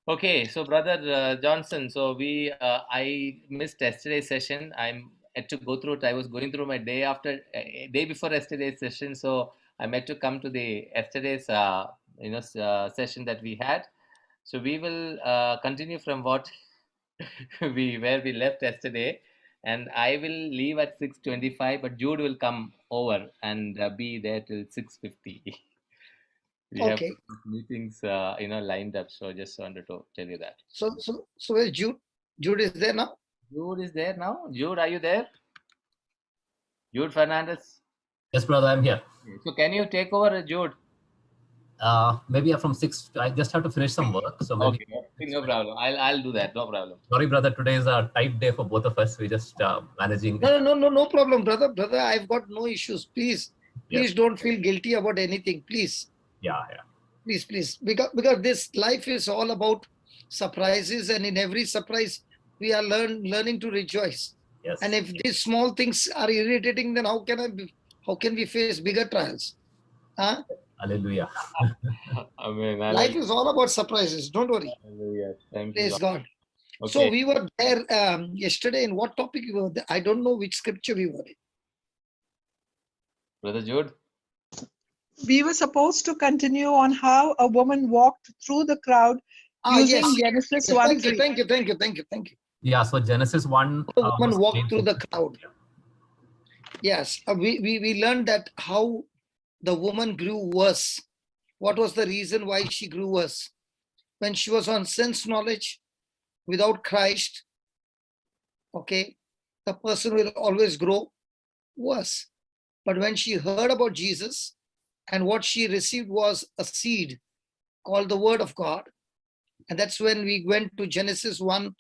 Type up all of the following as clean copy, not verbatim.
Okay, so brother Johnson, so I missed yesterday's session. I'm had to go through it. I was going through my day after day before yesterday's session, so I had to come to the yesterday's session that we had. So we will continue from what we left yesterday, and I will leave at 6:25, but Jude will come over and be there till 6:50. We have Okay. meetings, lined up. So just wanted to tell you that. So where's Jude? Jude is there now? Jude is there now. Jude, are you there? Jude Fernandez. Yes, brother, I'm here. So can you take over, Jude? Maybe from 6. I just have to finish some work. So maybe. Okay, no problem. I'll do that. No problem. Sorry, brother. Today is a tight day for both of us. We just managing. No problem, brother. Brother, I've got no issues. Please don't feel guilty about anything. Please. Yeah. Please. Because this life is all about surprises, and in every surprise, we are learning to rejoice. Yes. And if these small things are irritating, then how can we face bigger trials? Huh? Hallelujah. Amen. Life is all about surprises. Don't worry. Hallelujah. Thank you. Praise God. Okay. So we were there yesterday. In what topic we were there? I don't know which scripture we were in. Brother Jude. We were supposed to continue on how a woman walked through the crowd using Genesis 1:3. Thank you. Yeah, so Genesis 1. The woman walked through the crowd. Yes, we learned that how the woman grew worse. What was the reason why she grew worse? When she was on sense knowledge without Christ, okay, the person will always grow worse. But when she heard about Jesus, and what she received was a seed called the Word of God. And that's when we went to Genesis 1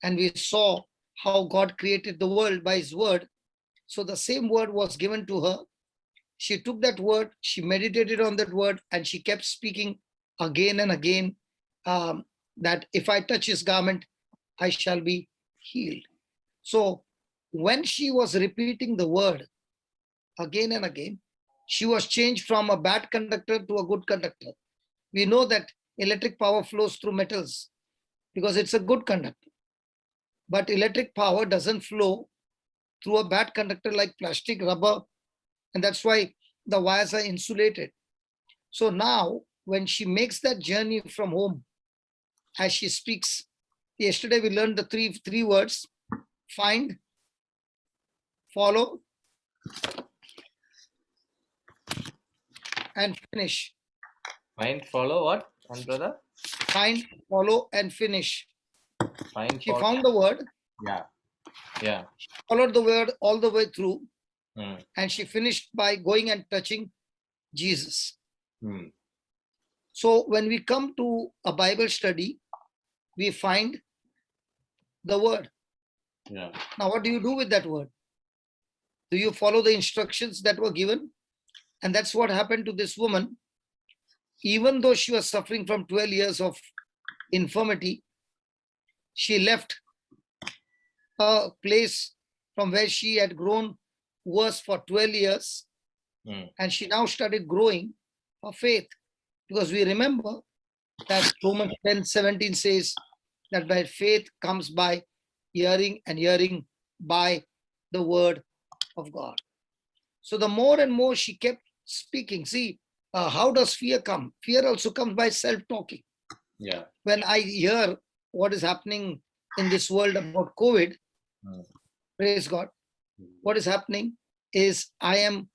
and we saw how God created the world by His Word. So the same Word was given to her. She took that Word, she meditated on that Word, and she kept speaking again and again that if I touch His garment, I shall be healed. So when she was repeating the Word again and again, she was changed from a bad conductor to a good conductor. We know that electric power flows through metals because it's a good conductor. But electric power doesn't flow through a bad conductor like plastic, rubber, and that's why the wires are insulated. So now, when she makes that journey from home, as she speaks, yesterday we learned the three words: find, follow, and finish. Find, follow, what? And brother? Find, follow, and finish. Find, she follow. Found the word. Yeah. She followed the word all the way through. Mm. And she finished by going and touching Jesus. Mm. So when we come to a Bible study, we find the word. Yeah. Now, what do you do with that word? Do you follow the instructions that were given? And that's what happened to this woman. Even though she was suffering from 12 years of infirmity, she left a place from where she had grown worse for 12 years. And she now started growing her faith. Because we remember that Romans 10:17 says that by faith comes by hearing, and hearing by the word of God. So the more and more she kept speaking. See, how does fear come? Fear also comes by self-talking. Yeah. When I hear what is happening in this world about COVID, praise God, what is happening is I am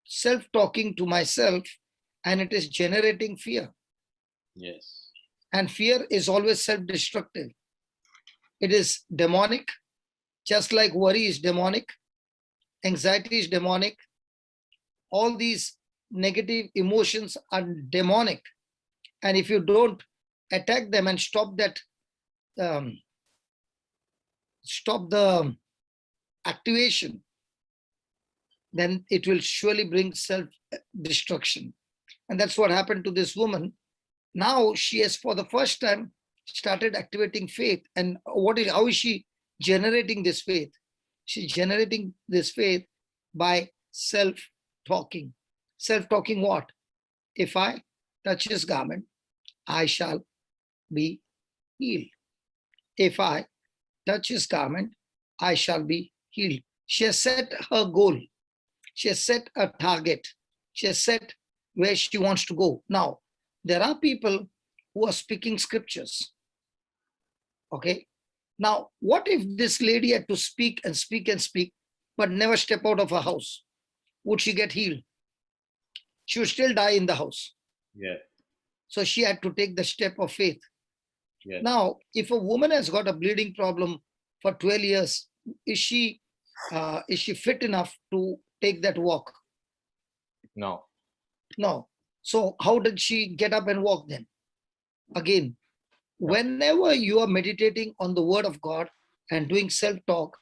self-talking to myself, and it is generating fear. Yes. And fear is always self-destructive. It is demonic, just like worry is demonic, anxiety is demonic. All these negative emotions are demonic. And if you don't attack them and stop the activation, then it will surely bring self-destruction. And that's what happened to this woman. Now she has, for the first time, started activating faith. And how is she generating this faith? She's generating this faith by self-talking. Self-talking what? If I touch his garment, I shall be healed. If I touch his garment, I shall be healed. She has set her goal. She has set a target. She has set where she wants to go. Now, there are people who are speaking scriptures. Okay. Now, what if this lady had to speak and speak and speak, but never step out of her house? Would she get healed? She would still die in the house. Yes. So she had to take the step of faith. Yes. Now, if a woman has got a bleeding problem for 12 years, is she fit enough to take that walk? No. No. So how did she get up and walk then? Again, whenever you are meditating on the word of God and doing self-talk,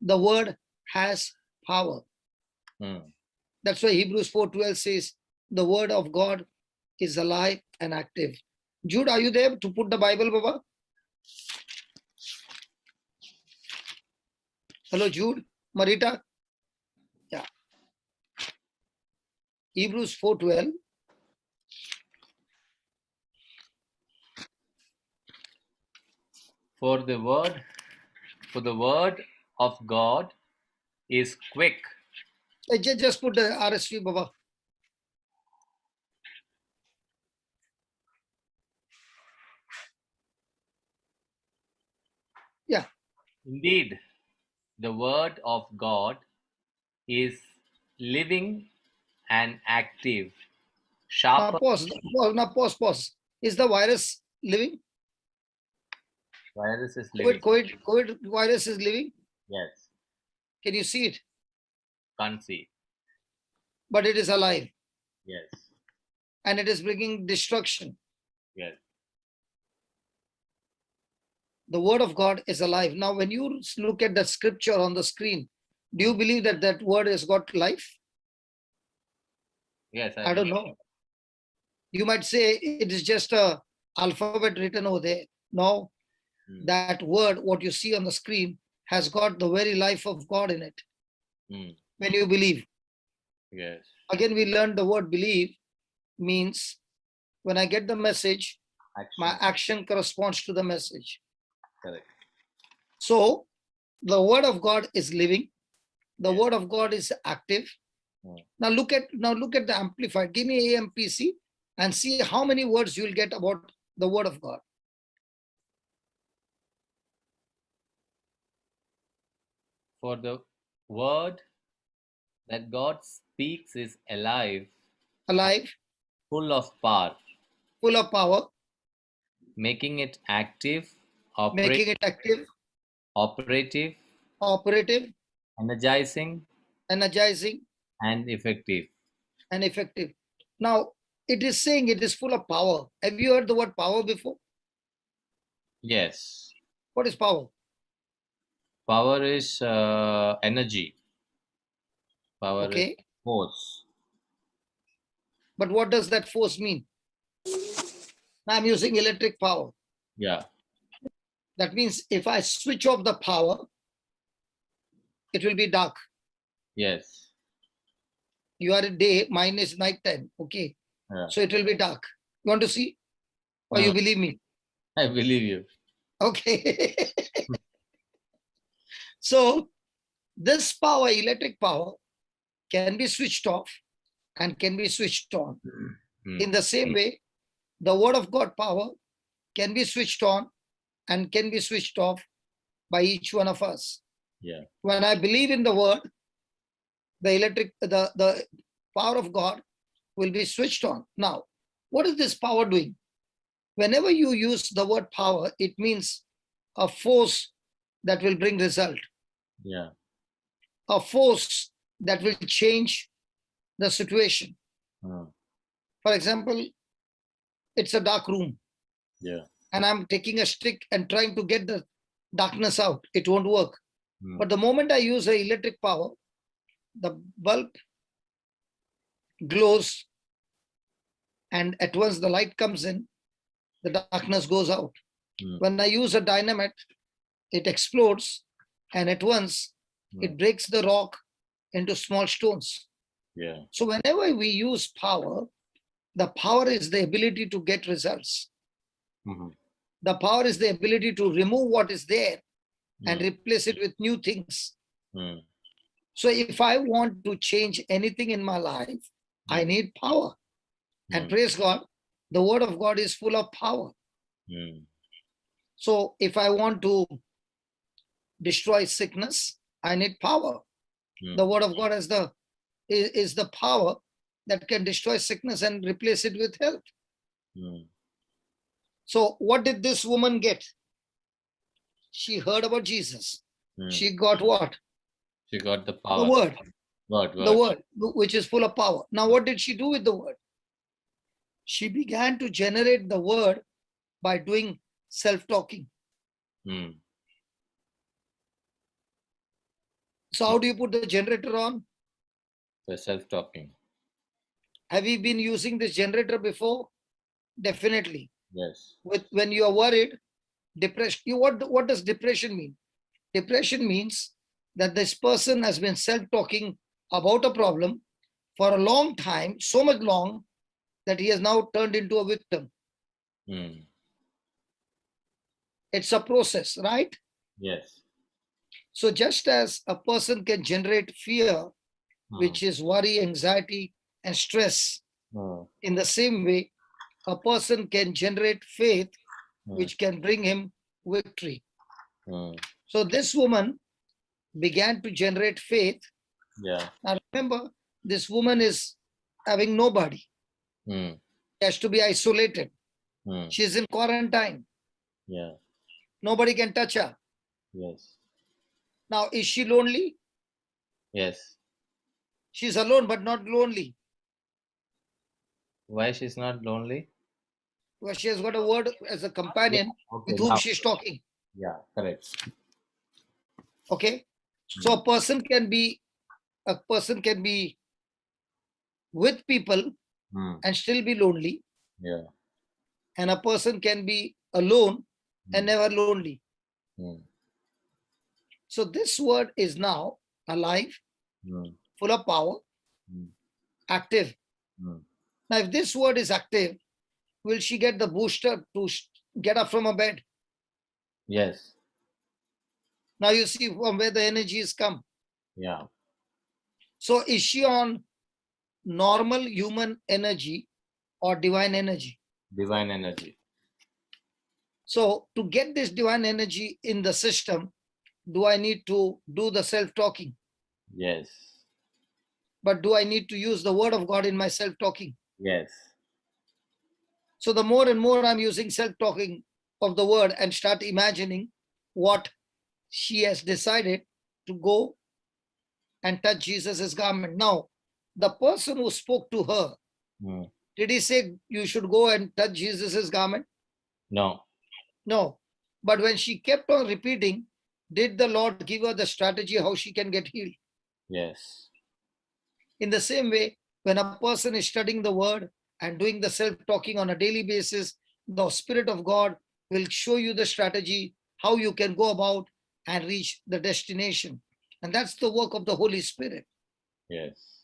the word has power. That's why Hebrews 4:12 says, the word of God is alive and active. Jude, are you there to put the Bible, Baba? Hello, Jude. Marita? Yeah. Hebrews 4:12. For the word of God is quick. Just put the RSV, Baba. Yeah. Indeed, the word of God is living and active, sharper. Pause. Is the virus living? Virus is living. COVID virus is living? Yes. Can you see it? Can't see. But it is alive. Yes. And it is bringing destruction. Yes. The word of God is alive. Now, when you look at the scripture on the screen, do you believe that that word has got life? Yes. I don't know. You might say it is just a alphabet written over there. No, that word, what you see on the screen, has got the very life of God in it. When you believe. Yes. Again, we learned the word believe means when I get the message, my action corresponds to the message. Correct. So the word of God is living. The word of God is active. Now look at the amplified. Give me AMPC and see how many words you will get about the word of God. For the word that God speaks is alive. Alive. Full of power. Full of power. Making it active. Making it active. Operative. Operative. Energizing. Energizing. And effective. And effective. Now, it is saying it is full of power. Have you heard the word power before? Yes. What is power? Power is energy. Power is force. But what does that force mean? I'm using electric power. Yeah. That means if I switch off the power, it will be dark. Yes. You are a day, mine is night time. Okay. Yeah. So it will be dark. You want to see? Or you believe me? I believe you. Okay. So this power, electric power, can be switched off and can be switched on. In the same way, the word of God power can be switched on and can be switched off by each one of us. Yeah. When I believe in the word, the power of God will be switched on. Now, what is this power doing? Whenever you use the word power, it means a force that will bring result. Yeah. A force that will change the situation. For example, it's a dark room. Yeah. And I'm taking a stick and trying to get the darkness out. It won't work. But the moment I use the electric power, the bulb glows, and at once the light comes in, the darkness goes out. When I use a dynamite, it explodes, and at once it breaks the rock into small stones. Yeah. So whenever we use power, the power is the ability to get results. The power is the ability to remove what is there and Mm. replace it with new things. Mm. So if I want to change anything in my life, I need power. And Mm. praise God, the word of God is full of power. Mm. So if I want to destroy sickness, I need power. Mm. The word of God is the power that can destroy sickness and replace it with health. Mm. So what did this woman get? She heard about Jesus. Mm. She got what? She got the The power. word. Word. The word, which is full of power. Now, what did she do with the word? She began to generate the word by doing self-talking. Mm. So how do you put the generator on? The self-talking. Have you been using this generator before? Definitely. Yes. When you are worried, depression. What does depression mean? Depression means that this person has been self-talking about a problem for a long time, so much long that he has now turned into a victim. Mm. It's a process, right? Yes. So just as a person can generate fear, which is worry, anxiety, and stress, Mm. in the same way, a person can generate faith, which can bring him victory. Mm. So this woman began to generate faith. Yeah. Now remember, this woman is having nobody. Mm. She has to be isolated. Mm. She's in quarantine. Yeah. Nobody can touch her. Yes. Now, is she lonely? Yes. She's alone, but not lonely. Why she's not lonely? Because she has got a word as a companion Okay. with whom Now. she's talking. Yeah. Correct. Okay. So a person can be with people Mm. and still be lonely, Yeah. and a person can be alone and never lonely. Mm. So this word is now alive, Mm. full of power, Mm. active. Mm. Now, if this word is active, will she get the booster to get up from her bed? Yes. Now you see from where the energy has come. Yeah. So is she on normal human energy or divine energy? Divine energy. So to get this divine energy in the system, do I need to do the self-talking? Yes. But do I need to use the word of God in my self-talking? Yes. So the more and more I'm using self-talking of the word and start imagining what she has decided to go and touch Jesus's garment. Now, the person who spoke to her, Mm. did he say you should go and touch Jesus's garment? No. No. But when she kept on repeating, did the Lord give her the strategy how she can get healed? Yes. In the same way, when a person is studying the word and doing the self-talking on a daily basis, the Spirit of God will show you the strategy, how you can go about and reach the destination. And that's the work of the Holy Spirit. Yes.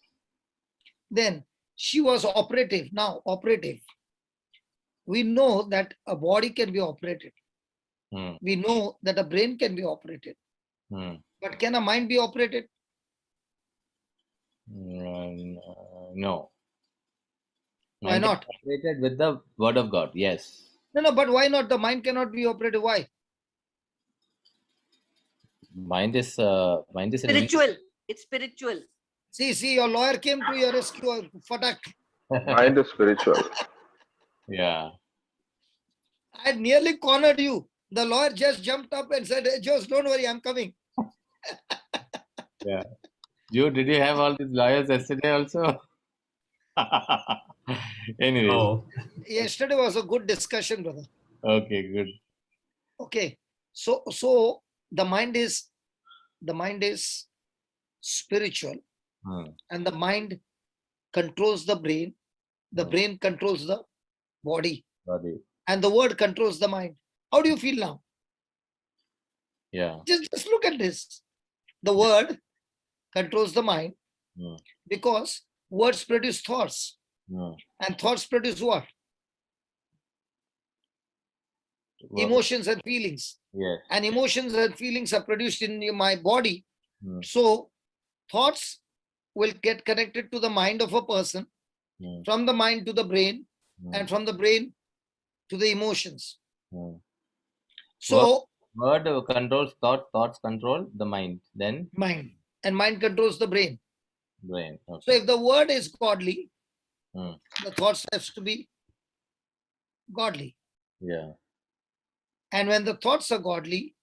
Then she was operative. Now, operative. We know that a body can be operated. Mm. We know that a brain can be operated. Mm. But can a mind be operated? No. Why Mind not? operated with the word of God. Yes. No, but why not? The mind cannot be operated. Why? Mind is an Spiritual. It's spiritual. See, your lawyer came to your rescue. Fatak. Mind is spiritual. Yeah. I nearly cornered you. The lawyer just jumped up and said, "Hey, Jose, don't worry, I'm coming." Yeah. Did you have all these lawyers yesterday also? Anyway. Oh, Yesterday was a good discussion, brother. Okay, good. Okay. So the mind is spiritual, and the mind controls the brain. The brain controls the body. Body. And the word controls the mind. How do you feel now? Yeah. Just look at this. The word controls the mind because words produce thoughts. And thoughts produce what? emotions and feelings. Yes. And emotions and feelings are produced in my body. Mm. So thoughts will get connected to the mind of a person, from the mind to the brain, and from the brain to the emotions. So word controls thought, thoughts control the mind, then mind, and mind controls the brain. Brain. Okay. So if the word is godly, the thoughts has to be godly. Yeah. And when the thoughts are godly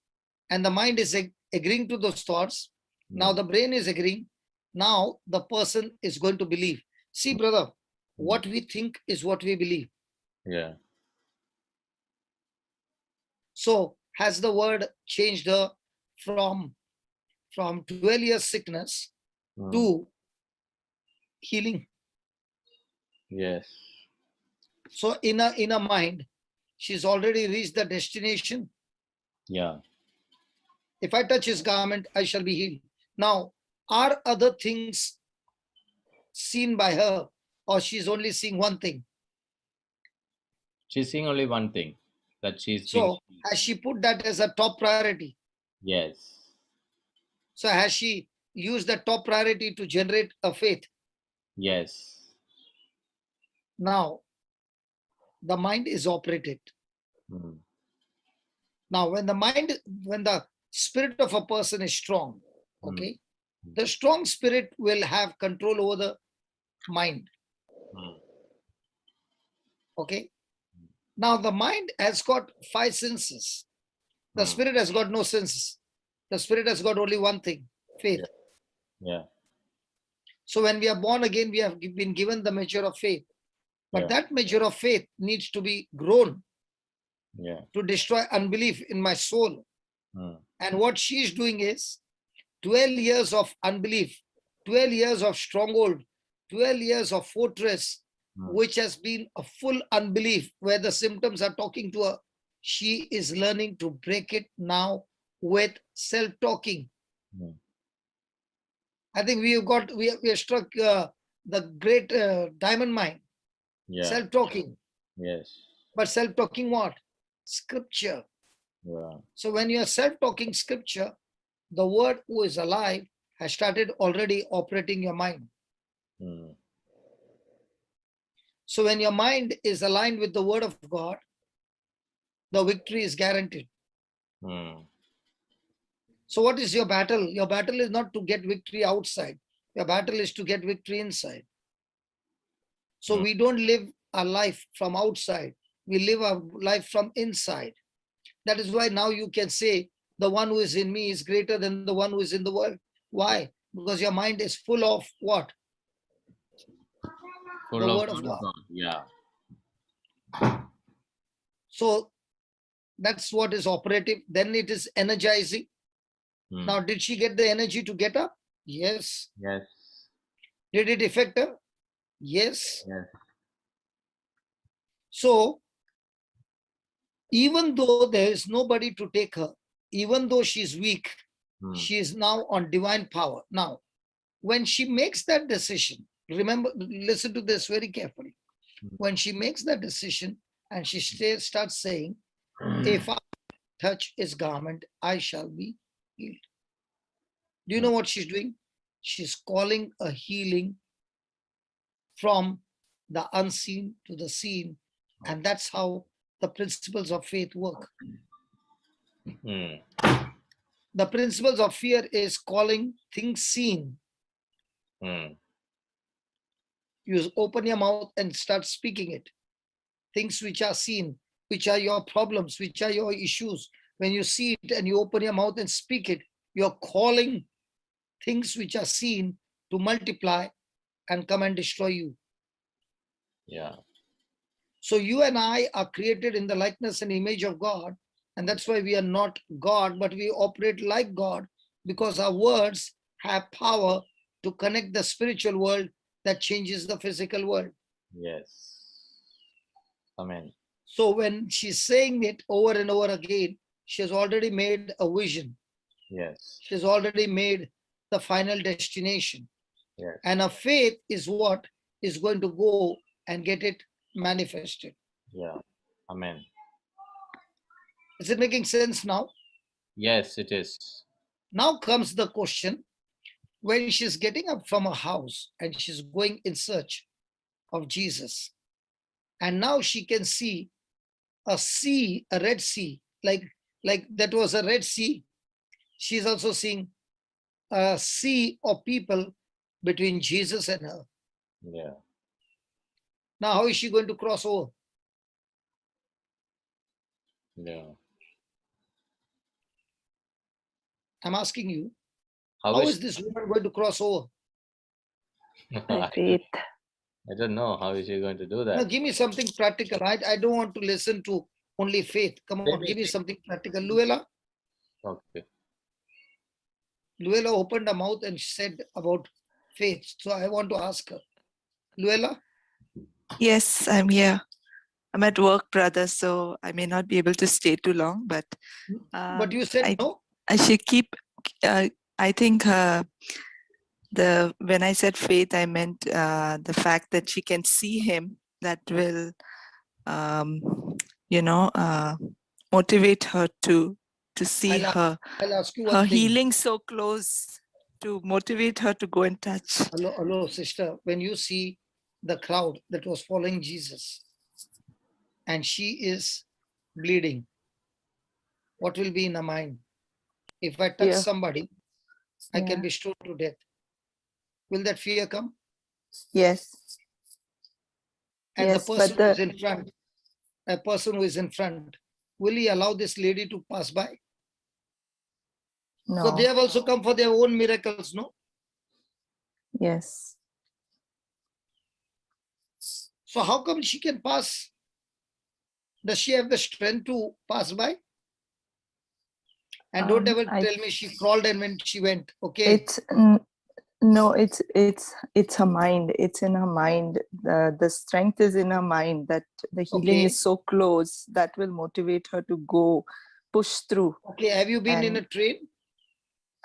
and the mind is agreeing to those thoughts, now the brain is agreeing, now the person is going to believe. See, brother, what we think is what we believe. Yeah. So has the word changed her from 12 years sickness to healing? Yes. So in a mind, she's already reached the destination. Yeah. If I touch his garment, I shall be healed. Now, are other things seen by her, or she's only seeing one thing? She's seeing only one thing, that she's So has she put that as a top priority? Yes. So has she used the top priority to generate a faith? Yes. Now, the mind is operated. Now, when the spirit of a person is strong, okay, the strong spirit will have control over the mind. Okay. Now, the mind has got 5 senses. The spirit has got no senses. The spirit has got only one thing, faith. Yeah. So when we are born again, we have been given the measure of faith. But that measure of faith needs to be grown to destroy unbelief in my soul. And what she's doing is 12 years of unbelief, 12 years of stronghold, 12 years of fortress, which has been a full unbelief where the symptoms are talking to her. She is learning to break it now with self-talking. I think we have struck the great diamond mine. Yeah. Self-talking. Yes. But self-talking what? Scripture. Yeah. So when you are self-talking scripture, the word who is alive has started already operating your mind. So when your mind is aligned with the word of God, the victory is guaranteed. So what is your battle? Your battle is not to get victory outside. Your battle is to get victory inside. So we don't live our life from outside. We live our life from inside. That is why now you can say, the one who is in me is greater than the one who is in the world. Why? Because your mind is full of what? Full the of word of God. Yeah. So that's what is operative. Then it is energizing. Now, did she get the energy to get up? Yes. Yes. Did it affect her? Yes. Yes. So even though there is nobody to take her, even though she's weak, she is now on divine power. Now, when she makes that decision, remember, listen to this very carefully. When she makes that decision and she starts saying, if I touch his garment, I shall be healed. Do you know what she's doing? She's calling a healing from the unseen to the seen. And that's how the principles of faith work. The principles of fear is calling things seen. You open your mouth and start speaking it. Things which are seen, which are your problems, which are your issues. When you see it and you open your mouth and speak it, you're calling things which are seen to multiply and come and destroy you. Yeah. So you and I are created in the likeness and image of God. And that's why we are not God, but we operate like God, because our words have power to connect the spiritual world that changes the physical world. Yes. Amen. So when she's saying it over and over again, she has already made a vision. Yes. She's already made the final destination. Yes. And her faith is what is going to go and get it manifested. Yeah. Amen. Is it making sense now? Yes, it is. Now comes the question, when she's getting up from her house and she's going in search of Jesus, and now she can see a sea, a Red Sea, like that was a Red Sea. She's also seeing a sea of people between Jesus and her. Yeah. Now, how is she going to cross over? Yeah. I'm asking you, How how is is this woman going to cross over? By faith. I don't know. How is she going to do Now, that? give me something practical. I don't want to listen to only faith. Come on, give me something practical. Luella Okay. opened her mouth and said about faith. So I want to ask her. Luella? Yes, I'm here. I'm at work, brother, so I may not be able to stay too long, but But you said no? I should keep, I think when I said faith, I meant the fact that she can see him, that will, motivate her to see I'll ask you her one thing. healing so close, to motivate her to go and touch. Hello, sister. When you see the crowd that was following Jesus and she is bleeding, what will be in her mind? If I touch Fear. somebody, I can Yeah. be stoned to death. Will that fear come? Yes. And Yes, the but person who is in front, a person who is in front, will he allow this lady to pass by? no. So they have also come for their own miracles, no? Yes. So how come she can pass? Does she have the strength to pass by? And don't ever tell me she crawled and when she went, okay? It's no, it's her mind. It's in her mind. The strength is in her mind, that the healing Okay. is so close that will motivate her to go push through. Okay, have you been in And a train?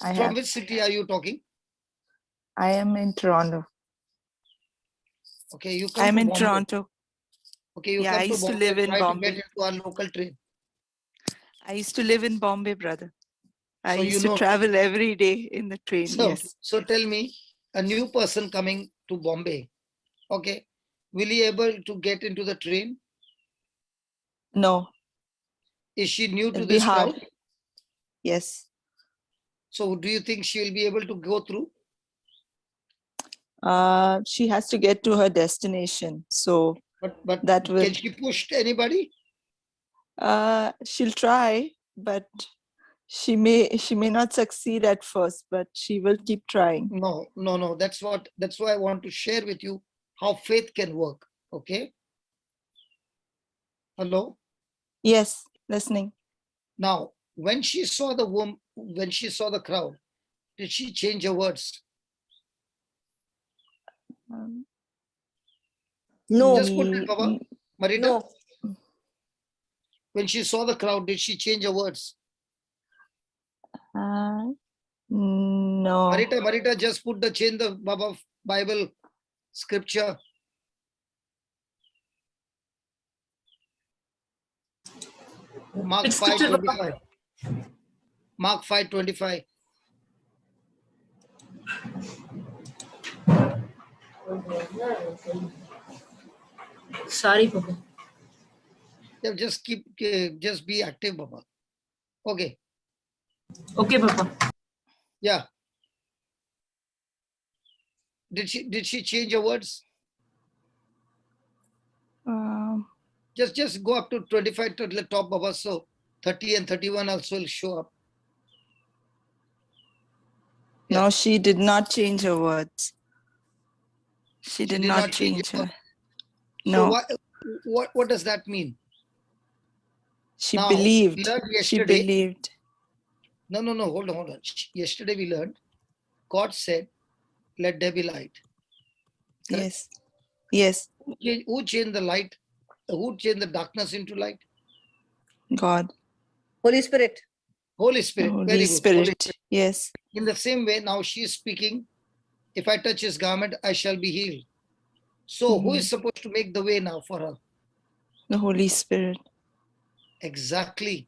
I From have. which city are you talking? I am in Toronto. Okay, you come I'm to in Bombay. Toronto. Okay, you Yeah, come I to used to Bombay live and in try to Bombay. get into our local train. I used to live in Bombay, brother. I So you used to know. travel every day in the train, yes. So tell me, a new person coming to Bombay, okay, will he able to get into the train? No, Is she new to it'll be this hard. crowd? Yes. So do you think she will be able to go through? She has to get to her destination. So But that will. can she push anybody? She'll try, but she may not succeed at first, but she will keep trying. No. That's why I want to share with you how faith can work. Okay. Hello. Yes, listening. Now, when she saw the woman, when she saw the crowd, did she change her words? No. Just put it, Baba. Marita, No. when she saw the crowd, did she change her words? No. Marita, just put the change the Baba Bible scripture. Mark 5:25. Mark 5:25. Sorry, Papa. Yeah, just be active, Baba. Okay. Okay, Papa. Yeah. Did she change her words? Just go up to 25 to the top, Baba. So 30 and 31 also will show up. No, she did not change her words. She did not change her. No. So what does that mean? She Now, believed. we learned She yesterday. believed. No. Hold on. Yesterday we learned, God said, "Let there be light." Correct? Yes. Who changed the light? Who changed the darkness into light? God. Holy Spirit. Holy Spirit. Holy Very good. Spirit. Holy Spirit. Yes. In the same way, now she is speaking, if I touch his garment, I shall be healed. So who is supposed to make the way now for her? The Holy Spirit. Exactly.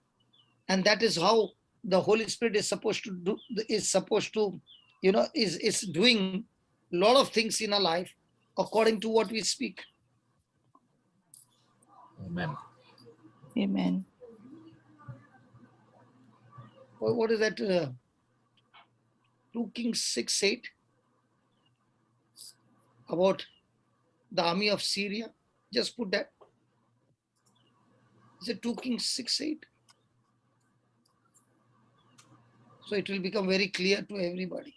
And that is how the Holy Spirit is supposed to do, is doing a lot of things in our life according to what we speak. Amen. Amen. What is that? 2 Kings 6:8 about the army of Syria. Just put that. Is it 2 Kings 6:8? So it will become very clear to everybody.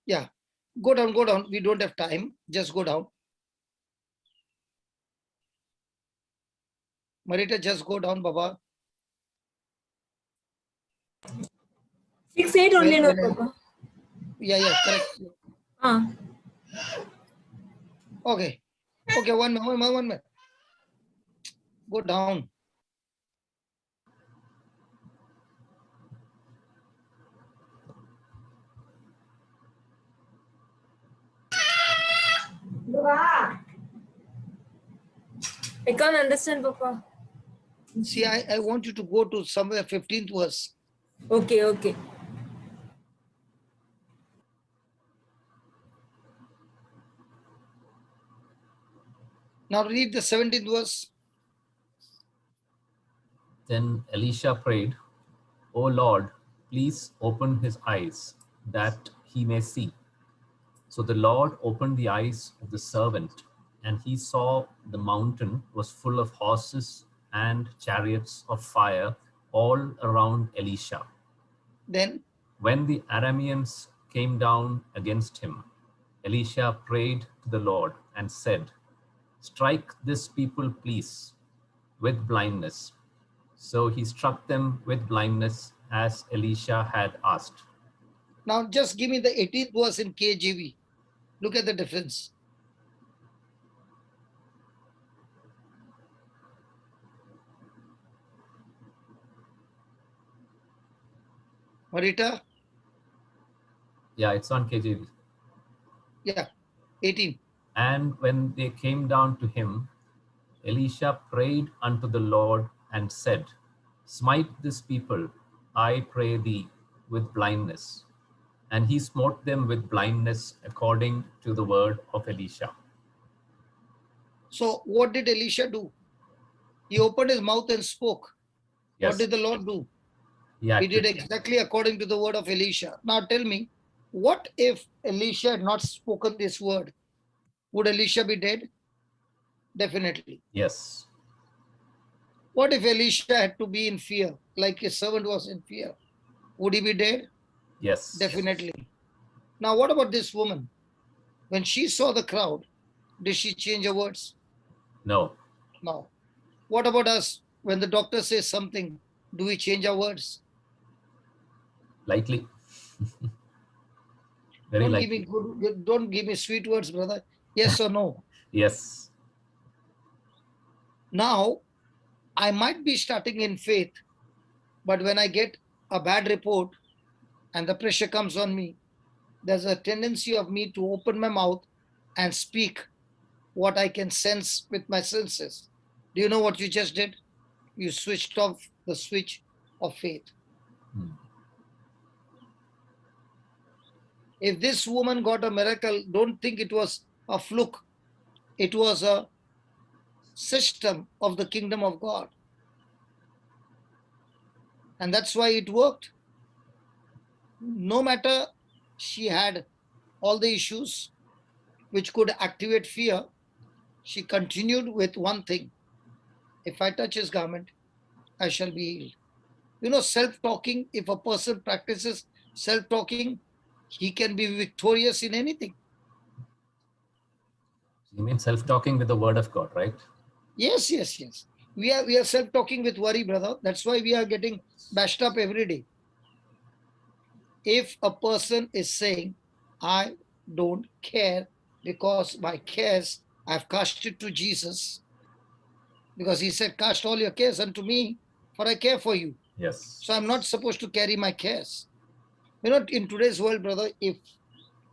Yeah, go down. We don't have time. Just go down. Marita, just go down, Baba. 6-8 only, no, Papa. Yeah, correct. Okay, one minute. Go down. I can't understand, Papa. See, I want you to go to somewhere 15th verse. Okay. Now read the 17th verse. Then Elisha prayed, "O Lord, please open his eyes that he may see." So the Lord opened the eyes of the servant, and he saw the mountain was full of horses and chariots of fire all around Elisha. Then When the Arameans came down against him, Elisha prayed to the Lord and said, "Strike this people, please, with blindness." So he struck them with blindness as Elisha had asked. now just give me the 18th verse in KJV. Look at the difference. Marita? Yeah, it's on KJV. Yeah, 18. And when they came down to him, Elisha prayed unto the Lord and said, "Smite this people, I pray thee, with blindness." And he smote them with blindness according to the word of Elisha. So what did Elisha do? He opened his mouth and spoke. Yes. What did the Lord do? He did exactly according to the word of Elisha. Now tell me, what if Elisha had not spoken this word? Would Elisha be dead? Definitely. Yes. What if Elisha had to be in fear, like his servant was in fear? Would he be dead? Yes. Definitely. Now what about this woman? When she saw the crowd, did she change her words? No. No. What about us? When the doctor says something, do we change our words? Likely. Very likely. Don't give me sweet words, brother. Yes or no? Yes. Now, I might be starting in faith, but when I get a bad report and the pressure comes on me, there's a tendency of me to open my mouth and speak what I can sense with my senses. Do you know what you just did? You switched off the switch of faith. If this woman got a miracle, don't think it was a fluke. It was a system of the kingdom of God. And that's why it worked. No matter she had all the issues which could activate fear, she continued with one thing. If I touch his garment, I shall be healed. You know, self-talking, if a person practices self-talking, he can be victorious in anything. You mean self-talking with the word of God, right? Yes. We are self-talking with worry, brother. That's why we are getting bashed up every day. If a person is saying, I don't care because my cares, I've cast it to Jesus, because he said, cast all your cares unto me, for I care for you. Yes. So I'm not supposed to carry my cares. You know, in today's world, brother, if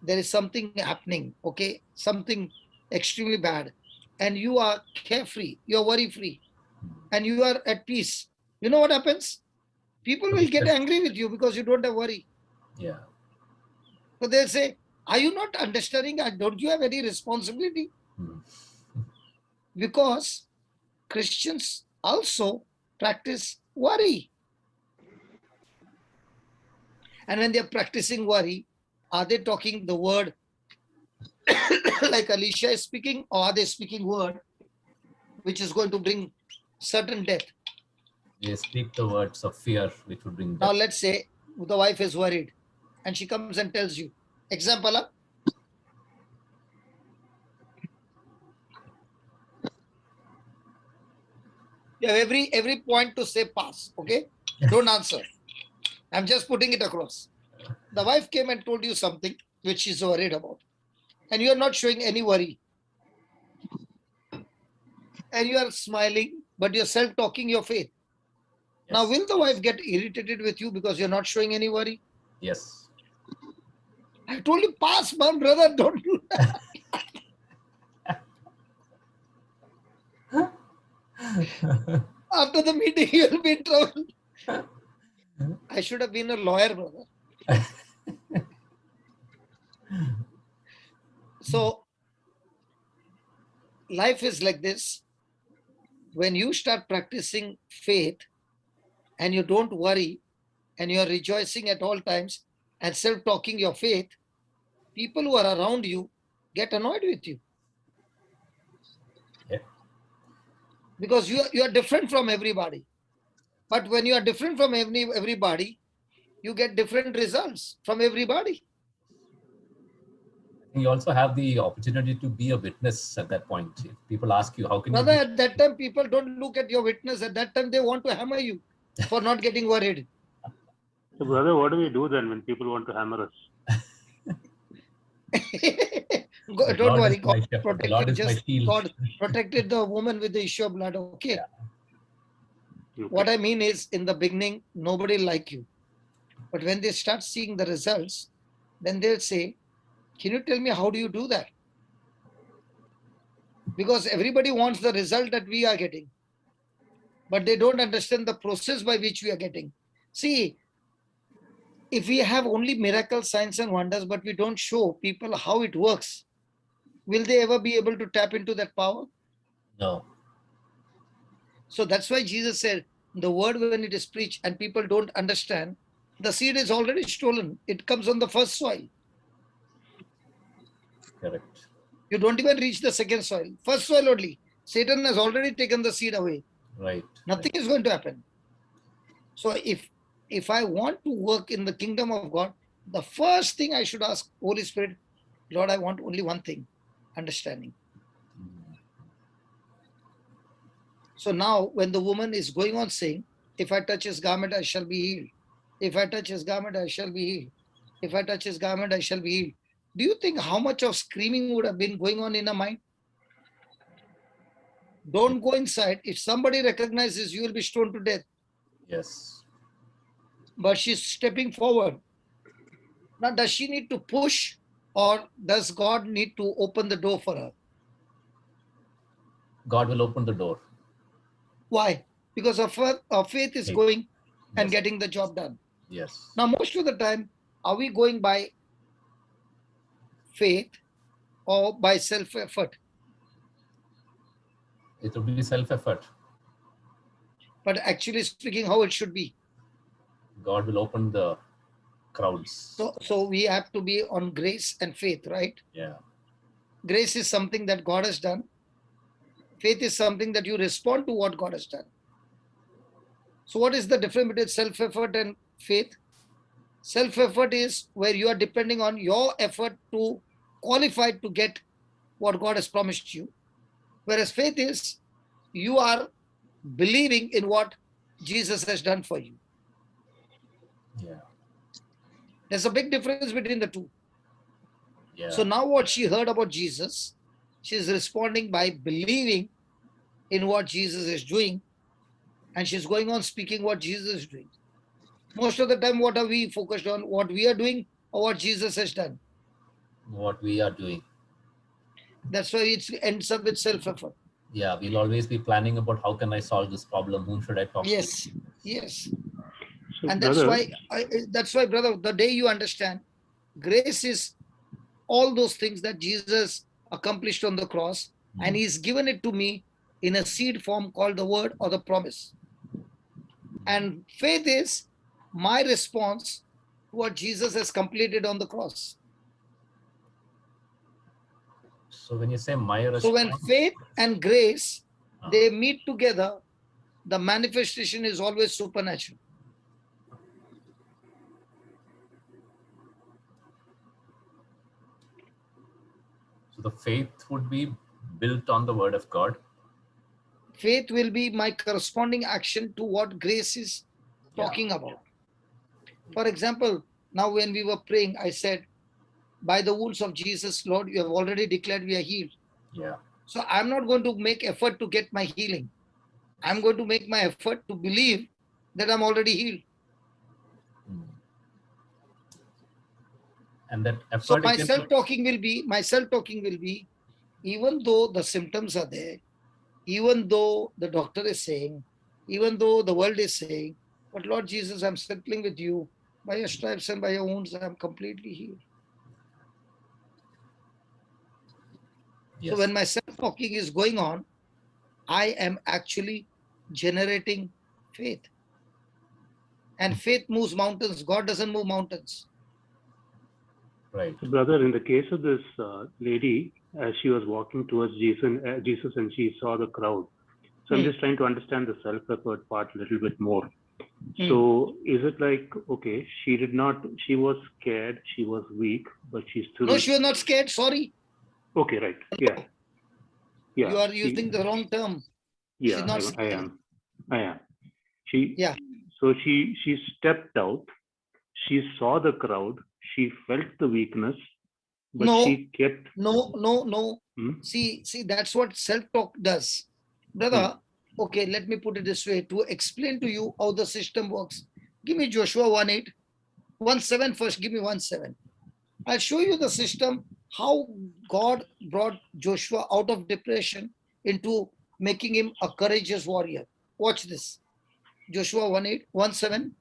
there is something happening, okay, something extremely bad, and you are carefree, you are worry free, and you are at peace, you know what happens? People will get angry with you because you don't have worry. Yeah. So they'll say, are you not understanding? Don't you have any responsibility? Because Christians also practice worry. And when they're practicing worry, are they talking the word like Alicia is speaking, or are they speaking word which is going to bring certain death? They speak the words of fear which would bring death. Now let's say the wife is worried and she comes and tells you, example, you have every point to say pass, okay? Don't answer. I'm just putting it across. The wife came and told you something which she's worried about, and you are not showing any worry. And you are smiling, but you're self-talking your faith. Yes. Now, will the wife get irritated with you because you're not showing any worry? Yes. I told you, pass, mom, brother, don't do that. After the meeting, you'll be in trouble. I should have been a lawyer, brother. So, life is like this. When you start practicing faith and you don't worry and you're rejoicing at all times and self-talking your faith, people who are around you get annoyed with you. Yeah. Because you are different from everybody. But when you are different from everybody, you get different results from everybody. You also have the opportunity to be a witness at that point. If people ask you, how can Brother, you... at that time, people don't look at your witness. At that time, they want to hammer you for not getting worried. So, brother, what do we do then when people want to hammer us? Don't worry, God protected, God protected the woman with the issue of blood, okay? Yeah. Okay. What I mean is, in the beginning, nobody like you. But when they start seeing the results, then they'll say, can you tell me how do you do that? Because everybody wants the result that we are getting. But they don't understand the process by which we are getting. See, if we have only miracles, signs and wonders, but we don't show people how it works, will they ever be able to tap into that power? No. So that's why Jesus said, the word when it is preached and people don't understand, the seed is already stolen. It comes on the first soil. Correct. You don't even reach the second soil. First soil only. Satan has already taken the seed away. Right. Nothing is going to happen. So if I want to work in the kingdom of God, the first thing I should ask Holy Spirit, Lord, I want only one thing, understanding. So now when the woman is going on saying, if I touch his garment, I shall be healed. If I touch his garment, I shall be healed. If I touch his garment, I shall be healed. Do you think how much of screaming would have been going on in her mind? Don't go inside. If somebody recognizes, you will be stoned to death. Yes. But she's stepping forward. Now, does she need to push, or does God need to open the door for her? God will open the door. Why? Because her faith is going and getting the job done. Yes. Now, most of the time, are we going by faith or by self-effort? It will be self-effort. But actually speaking, how it should be? God will open the crowds. So we have to be on grace and faith, right? Yeah. Grace is something that God has done. Faith is something that you respond to what God has done. So what is the difference between self-effort and faith? Self-effort is where you are depending on your effort to qualify to get what God has promised you. Whereas faith is you are believing in what Jesus has done for you. Yeah. There's a big difference between the two. Yeah. So now what she heard about Jesus, she's responding by believing in what Jesus is doing, and she's going on speaking what Jesus is doing. Most of the time, what are we focused on? What we are doing or what Jesus has done? what we are doing. That's why it ends up with self-effort. Yeah, we'll always be planning about how can I solve this problem? Whom should I talk to? Yes, yes. So, And brother, that's why, brother, the day you understand, grace is all those things that Jesus accomplished on the cross, and he's given it to me in a seed form called the word or the promise. And faith is my response to what Jesus has completed on the cross. So when you say my response, So when faith and grace, they meet together, the manifestation is always supernatural. so the faith would be built on the word of God. Faith will be my corresponding action to what grace is talking about. For example, now when we were praying, I said, by the wounds of Jesus, Lord, you have already declared we are healed. Yeah. So I'm not going to make effort to get my healing. I'm going to make my effort to believe that I'm already healed. And that effort. So my self-talking will be, even though the symptoms are there, even though the doctor is saying, even though the world is saying, but Lord Jesus, I'm settling with you. By your stripes and by your wounds, I'm completely healed. Yes. So when my self-talking is going on, I am actually generating faith. And faith moves mountains. God doesn't move mountains. Right. So brother, in the case of this lady, as she was walking towards Jesus and she saw the crowd. So I'm just trying to understand the self-effort part a little bit more. So is it like, okay, she was scared, she was weak, but she still... No, she was not scared, sorry. Okay, right, yeah. You are using the wrong term. Yeah, She's not scared. I am. So she stepped out, she saw the crowd, she felt the weakness, but she kept... No. See, that's what self-talk does. Brother, okay, let me put it this way to explain to you how the system works. Give me Joshua 1:8, 1:7 first, give me 1:7. I'll show you the system, how God brought Joshua out of depression into making him a courageous warrior. Watch this. Joshua 1:8, 1:7.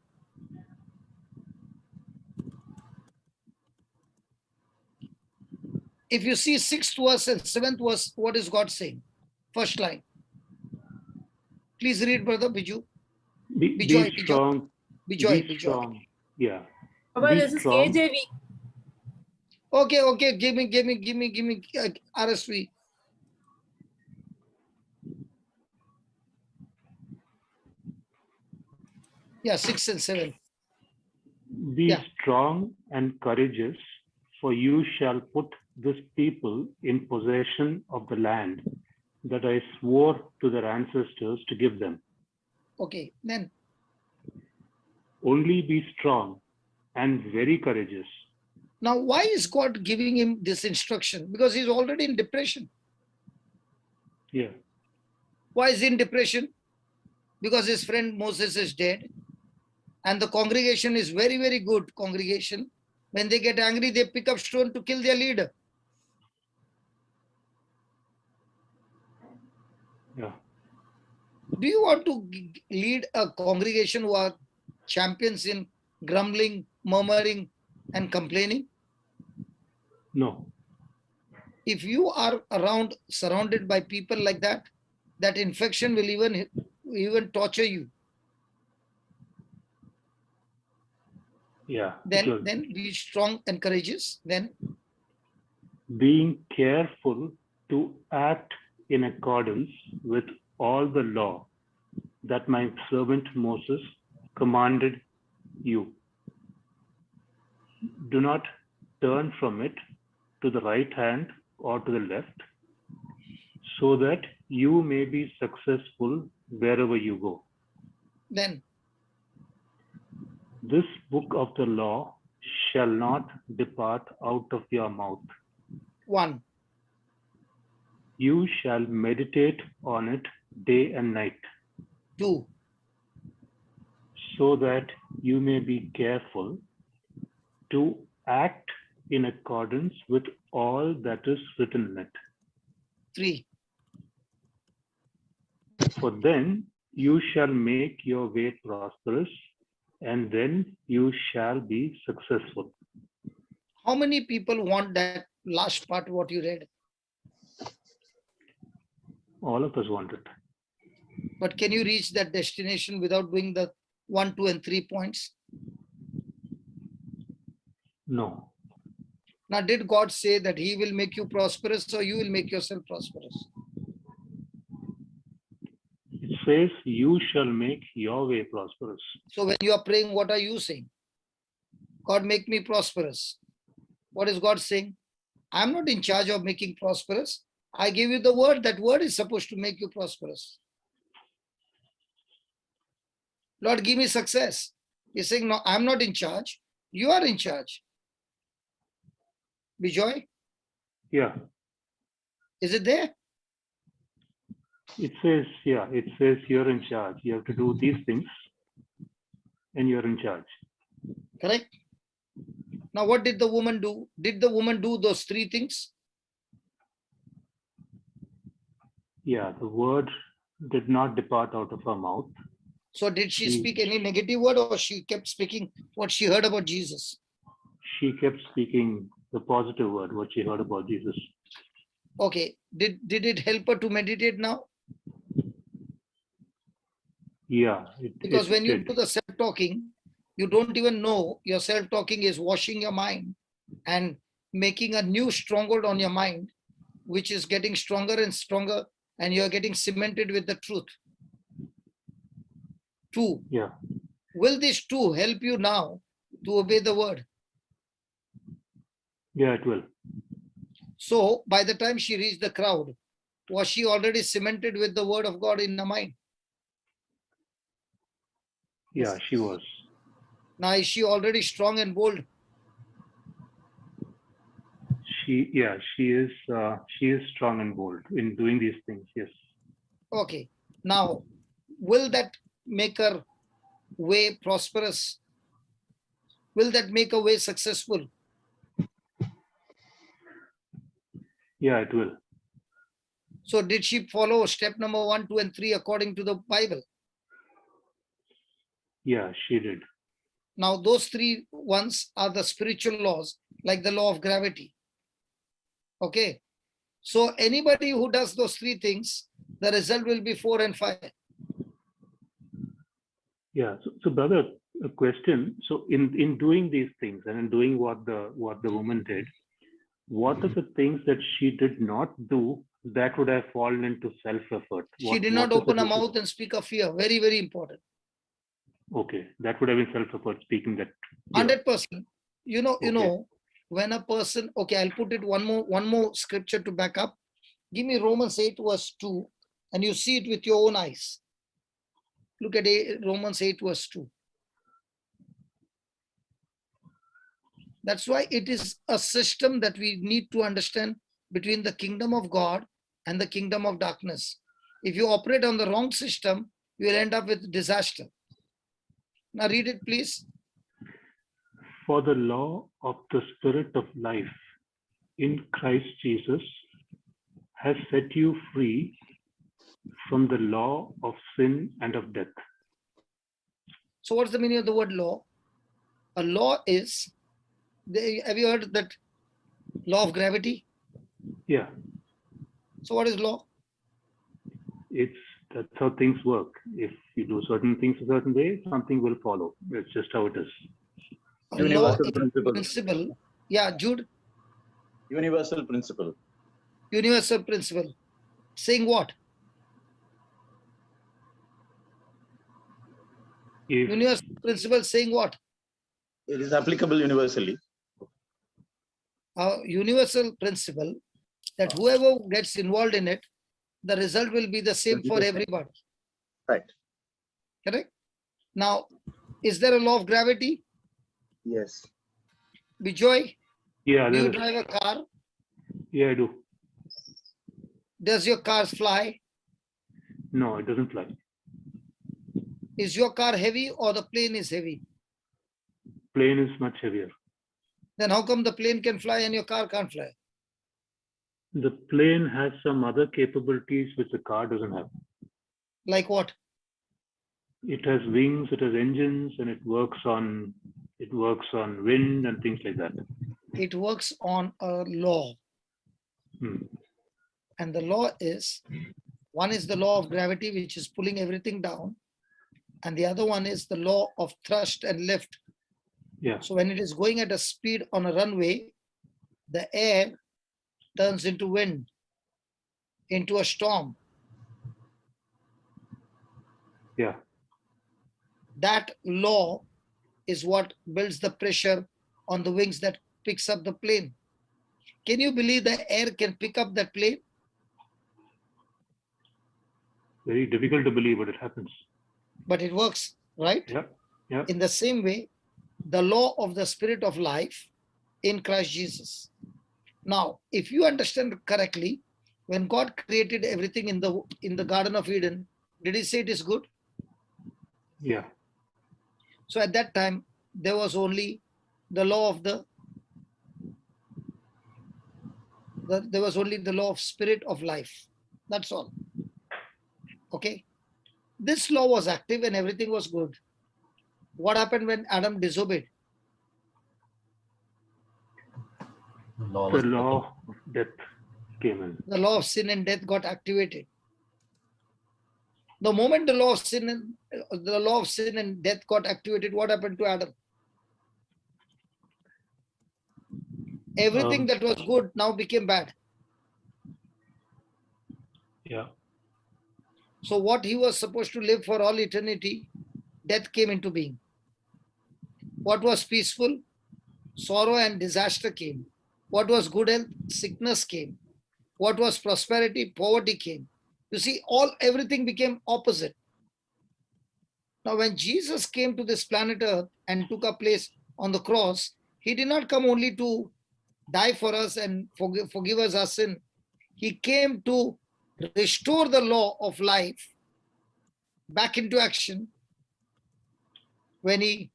If you see 6th verse and 7th verse, what is God saying? First line. Please read, brother Biju. Be strong. Be strong. Yeah. Papa, this is KJV. Okay. Give me RSV. Yeah, 6 and 7. Be strong and courageous, for you shall put this people in possession of the land that I swore to their ancestors to give them. Okay, then. Only be strong and very courageous. Now, why is God giving him this instruction? Because he's already in depression. Yeah. Why is he in depression? Because his friend Moses is dead. And the congregation is very, very good congregation. When they get angry, they pick up stone to kill their leader. Yeah. Do you want to lead a congregation who are champions in grumbling, murmuring, and complaining? No. If you are surrounded by people like that, that infection will even torture you. Yeah. Then be strong and courageous. Then being careful to act in accordance with all the law that my servant Moses commanded you. Do not turn from it to the right hand or to the left, so that you may be successful wherever you go. Then this book of the law shall not depart out of your mouth. 1. You shall meditate on it day and night. 2. So that you may be careful to act in accordance with all that is written in it. 3. For then you shall make your way prosperous, and then you shall be successful. How many people want that last part, what you read? All of us want it. But can you reach that destination without doing the 1, 2, and 3 points? No. Now, did God say that he will make you prosperous or you will make yourself prosperous? It says you shall make your way prosperous. So when you are praying, what are you saying? God, make me prosperous. What is God saying? I'm not in charge of making prosperous. I give you the word. That word is supposed to make you prosperous. Lord, give me success. He's saying, no, I'm not in charge. You are in charge. Bijoy? Yeah. Is it there? It says, yeah, it says you're in charge. You have to do these things and you're in charge. Correct? Now, what did the woman do? Did the woman do those 3 things? Yeah, the word did not depart out of her mouth. So did she speak any negative word or she kept speaking what she heard about Jesus? She kept speaking the positive word, what she heard about Jesus. Okay. Did it help her to meditate now? Yeah. Because when you do the self-talking, you don't even know your self-talking is washing your mind and making a new stronghold on your mind, which is getting stronger and stronger, and you're getting cemented with the truth. 2. Yeah. Will these 2 help you now to obey the word? Yeah, it will. So by the time she reached the crowd, was she already cemented with the word of God in her mind? Yeah, she was. Now is she already strong and bold? She is strong and bold in doing these things. Yes. Okay. Now, will that make her way prosperous? Will that make her way successful? Yeah, it will. So did she follow step number 1, 2, and 3 according to the Bible? Yeah, she did. Now those 3 ones are the spiritual laws, like the law of gravity. Okay. So anybody who does those 3 things, the result will be 4 and 5. Yeah. So brother, a question. So in doing these things and in doing what the woman did, what are the things that she did not do that would have fallen into self-effort? She did not open her mouth and speak of fear. Very, very important. Okay, that would have been self-effort speaking that. 100%. You know, when a person, okay, I'll put it one more scripture to back up. Give me Romans 8 verse 2 and you see it with your own eyes. Look at Romans 8 verse 2. That's why it is a system that we need to understand between the kingdom of God and the kingdom of darkness. If you operate on the wrong system, you will end up with disaster. Now read it, please. For the law of the Spirit of life in Christ Jesus has set you free from the law of sin and of death. So what's the meaning of the word law? A law is, have you heard that law of gravity? Yeah. So what is law? That's how things work. If you do certain things a certain way, something will follow. It's just how it is. Universal principle. Principle. Yeah, Jude. Universal principle. Universal principle. Saying what? Universal principle saying what? It is applicable universally. A universal principle that whoever gets involved in it, the result will be the same for everybody. Right. Correct? Now, is there a law of gravity? Yes. Bijoy? Yeah. Do you drive a car? Yeah, I do. Does your car fly? No, it doesn't fly. Is your car heavy or the plane is heavy? Plane is much heavier. Then how come the plane can fly and your car can't fly? The plane has some other capabilities which the car doesn't have. Like what? It has wings, it has engines, and it works on wind and things like that. It works on a law. And the law is, one is the law of gravity, which is pulling everything down. And the other one is the law of thrust and lift. Yeah. So when it is going at a speed on a runway, the air turns into wind, into a storm. Yeah. That law is what builds the pressure on the wings that picks up the plane. Can you believe the air can pick up that plane? Very difficult to believe, but it happens. But it works, right? Yeah. Yeah. In the same way, the law of the spirit of life in Christ Jesus. Now, if you understand correctly, when God created everything in the Garden of Eden, did he say it is good? Yeah. So at that time, there was only the law of there was only the law of spirit of life. That's all. Okay. This law was active and everything was good. What happened when Adam disobeyed? The law of death came in. The law of sin and death got activated. The moment the law of sin and death got activated, what happened to Adam? Everything that was good now became bad. Yeah. So what he was supposed to live for all eternity, death came into being. What was peaceful? Sorrow and disaster came. What was good health? Sickness came. What was prosperity? Poverty came. You see, everything became opposite. Now, when Jesus came to this planet Earth and took a place on the cross, he did not come only to die for us and forgive us our sin. He came to restore the law of life back into action when he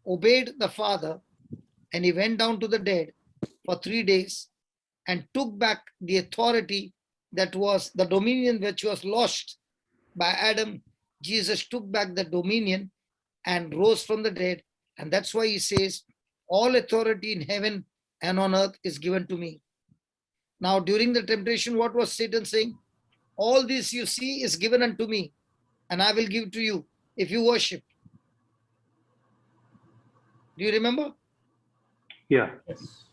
obeyed the Father and he went down to the dead for 3 days and took back the authority that was the dominion which was lost by Adam. Jesus took back the dominion and rose from the dead. And that's why he says, all authority in heaven and on earth is given to me. Now, during the temptation, what was Satan saying? All this you see is given unto me, and I will give to you if you worship. Do you remember? Yeah. Yes.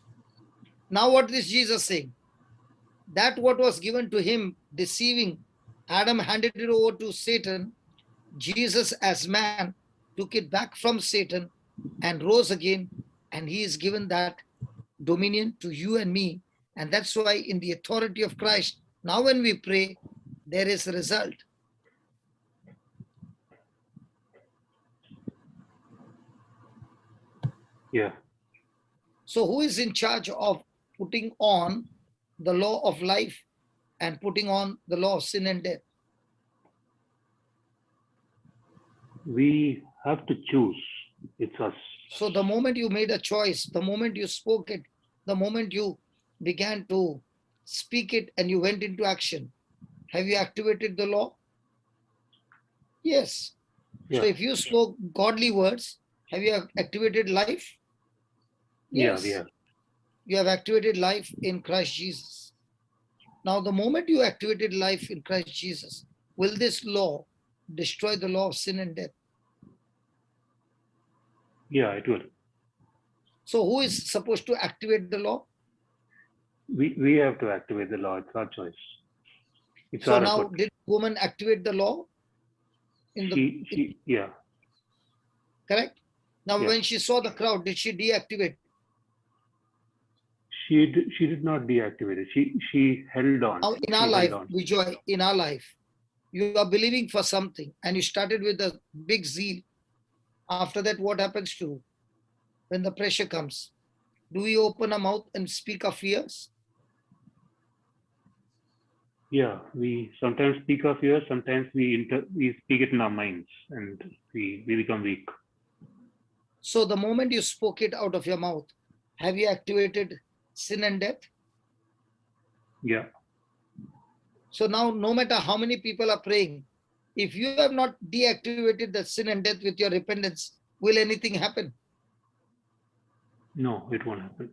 Now, what is Jesus saying? That what was given to him, deceiving, Adam handed it over to Satan. Jesus, as man, took it back from Satan and rose again, and he is given that dominion to you and me. And that's why in the authority of Christ, now when we pray, there is a result. Yeah. So who is in charge of putting on the law of life and putting on the law of sin and death? We have to choose. It's us. So the moment you made a choice, the moment you spoke it, the moment you began to speak it and you went into action, have you activated the law? Yes. Yeah. So if you spoke godly words, have you activated life? Yes. Yeah. You have activated life in Christ Jesus. Now, the moment you activated life in Christ Jesus, will this law destroy the law of sin and death? Yeah, it will. So who is supposed to activate the law? We have to activate the law. It's our choice. It's so our now, effort. did woman activate the law? Yeah. Correct? Now, Yeah. when she saw the crowd, did she deactivate? She did not deactivate it. She held on. Now, in our life, Vijay, in our life, you are believing for something and you started with a big zeal. After that, what happens to you? When the pressure comes, do we open our mouth and speak our fears? Yeah, we sometimes speak our fears. Sometimes we speak it in our minds, and we become weak. So the moment you spoke it out of your mouth, have you activated sin and death? Yeah. So now, no matter how many people are praying, if you have not deactivated the sin and death with your repentance, will anything happen? No, it won't happen.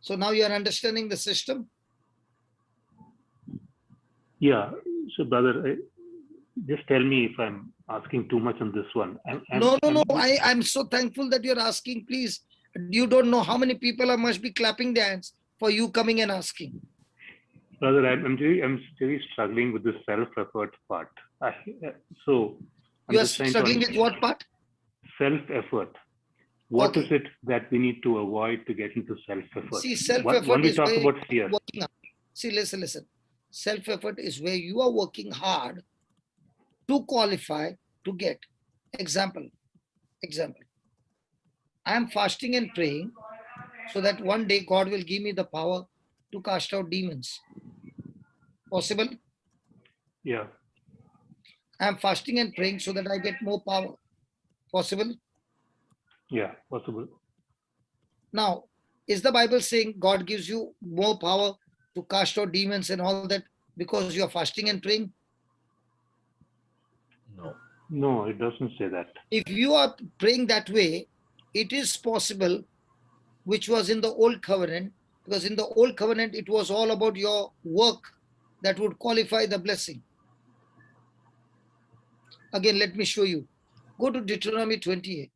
So now you are understanding the system? Yeah. So, brother, just tell me if I'm asking too much on this one. No. I'm so thankful that you're asking. Please, you don't know how many people must be clapping their hands for you coming and asking. Brother, I'm really struggling with the self-effort part. So I'm you are just trying struggling to with what part? Self-effort. What is it that we need to avoid to get into self-effort? See, self-effort we is talk where about fear. Working hard. See, listen. Self-effort is where you are working hard to qualify to get. Example. I am fasting and praying so that one day God will give me the power to cast out demons. Possible? Yeah. I am fasting and praying so that I get more power. Possible? Yeah, possible. Now, is the Bible saying God gives you more power to cast out demons and all that because you are fasting and praying? No, it doesn't say that. If you are praying that way, it is possible, which was in the old covenant, because in the old covenant, it was all about your work that would qualify the blessing. Again, let me show you. Go to Deuteronomy 28.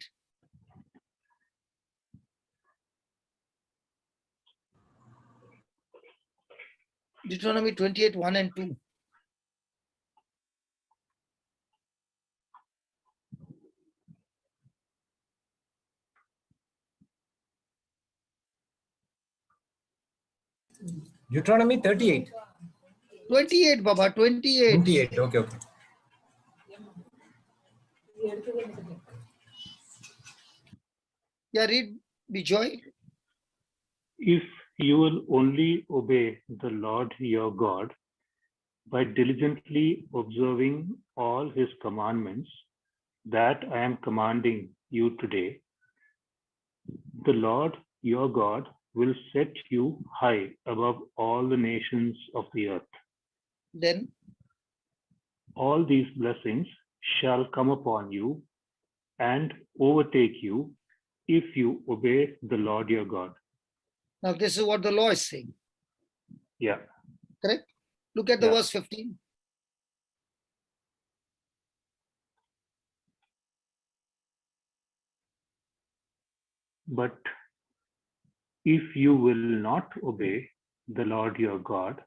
Deuteronomy 28, 1 and 2. Deuteronomy 38. 28, Baba, 28. 28, okay. Yeah, read, Bijoy. If you will only obey the Lord your God by diligently observing all his commandments that I am commanding you today, the Lord your God will set you high above all the nations of the earth. Then all these blessings shall come upon you and overtake you if you obey the Lord your God. Now, this is what the law is saying. Yeah. Correct? Look at the verse 15. But if you will not obey the Lord your God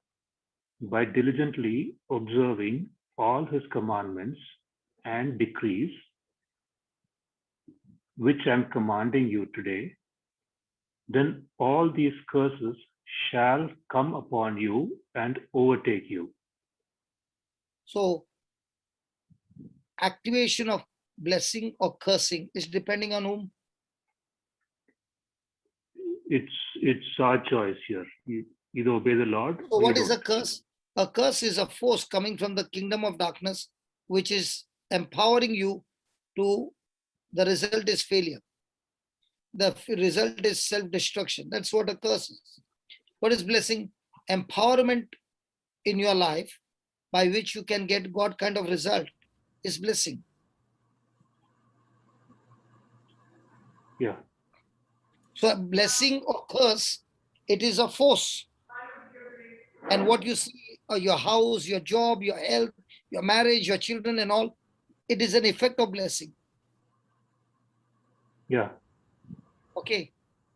by diligently observing all his commandments and decrees, which I am commanding you today, then all these curses shall come upon you and overtake you. So, activation of blessing or cursing is depending on whom? It's our choice here. You either obey the Lord. So, or what you is don't. a curse? A curse is a force coming from the kingdom of darkness, which is empowering you to, the result is failure. The result is self-destruction. That's what a curse is. What is blessing? Empowerment in your life by which you can get God kind of result is blessing. Yeah. So a blessing or curse, it is a force. And what you see, your house, your job, your health, your marriage, your children and all, it is an effect of blessing. Yeah. Okay.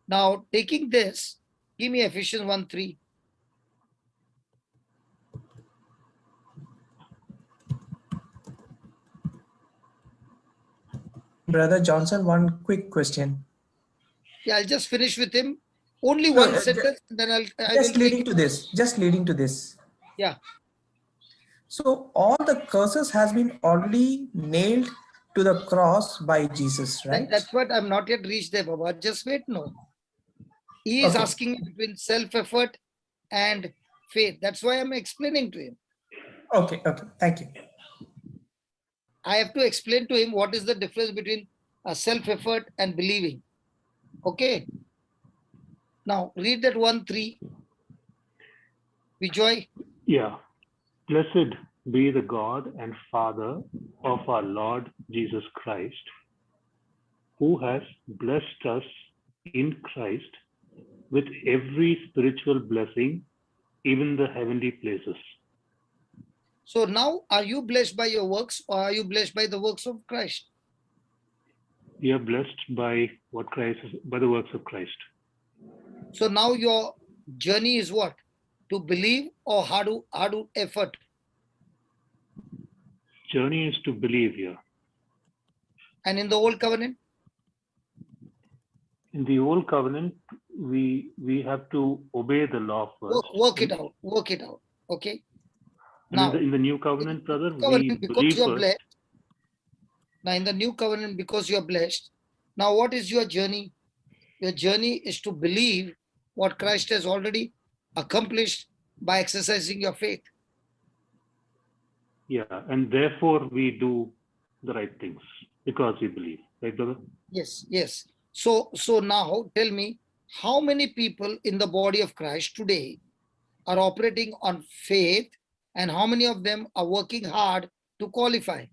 Now taking this, give me Ephesians 1:3. Brother Johnson, one quick question. Yeah, I'll just finish with him. Only one sentence, then Just leading to this. Yeah. So all the curses has been already nailed to the cross by Jesus, right? That's what I'm not yet reached there, Baba. Just wait, no. He is asking me between self-effort and faith. That's why I'm explaining to him. Okay, thank you. I have to explain to him what is the difference between self-effort and believing. Okay. Now read that 1:3. Vijay. Yeah. Blessed be the God and Father of our Lord Jesus Christ, who has blessed us in Christ with every spiritual blessing, even the heavenly places. So now, are you blessed by your works, or are you blessed by the works of Christ? We are blessed by what Christ is, by the works of Christ. So now your journey is what? To believe or how to effort? Journey is to believe here. And in the old covenant? In the old covenant, we have to obey the law first. Work it out. Work it out. Okay. Now, in the new covenant, brother, covenant, we because believe you're first. blessed. Now, in the new covenant, because you're blessed. Now, what is your journey? Your journey is to believe what Christ has already accomplished by exercising your faith. Yeah, and therefore we do the right things because we believe, right, brother? Yes, yes. So now tell me, how many people in the body of Christ today are operating on faith, and how many of them are working hard to qualify?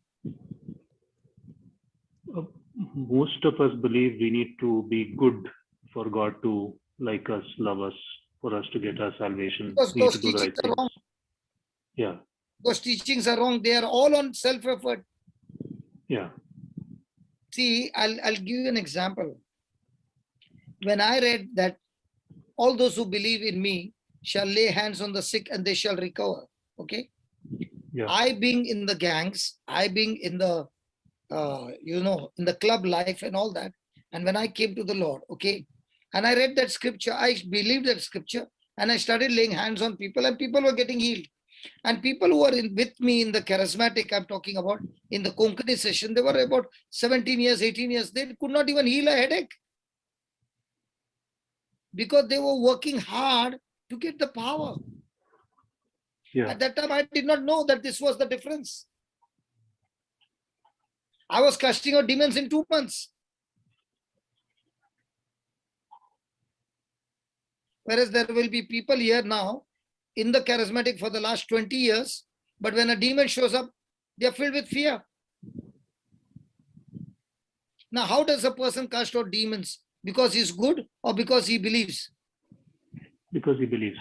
Most of us believe we need to be good for God to like us, love us, for us to get our salvation. Because We need those to do the teachings right are things. wrong. Yeah, Those teachings are wrong. They are all on self-effort. yeah. See, I'll give you an example. When I read that all those who believe in me shall lay hands on the sick and they shall recover. Okay. Yeah. I being in the gangs, I being in the, in the club life and all that. And when I came to the Lord, okay, and I read that scripture, I believed that scripture, and I started laying hands on people, and people were getting healed. And people who are with me in the charismatic, I'm talking about, in the Konkani session, they were about 17 years, 18 years. They could not even heal a headache because they were working hard to get the power. Yeah. At that time, I did not know that this was the difference. I was casting out demons in 2 months. Whereas there will be people here now in the charismatic for the last 20 years, but when a demon shows up, they are filled with fear. Now, how does a person cast out demons? Because he's good or because he believes? Because he believes.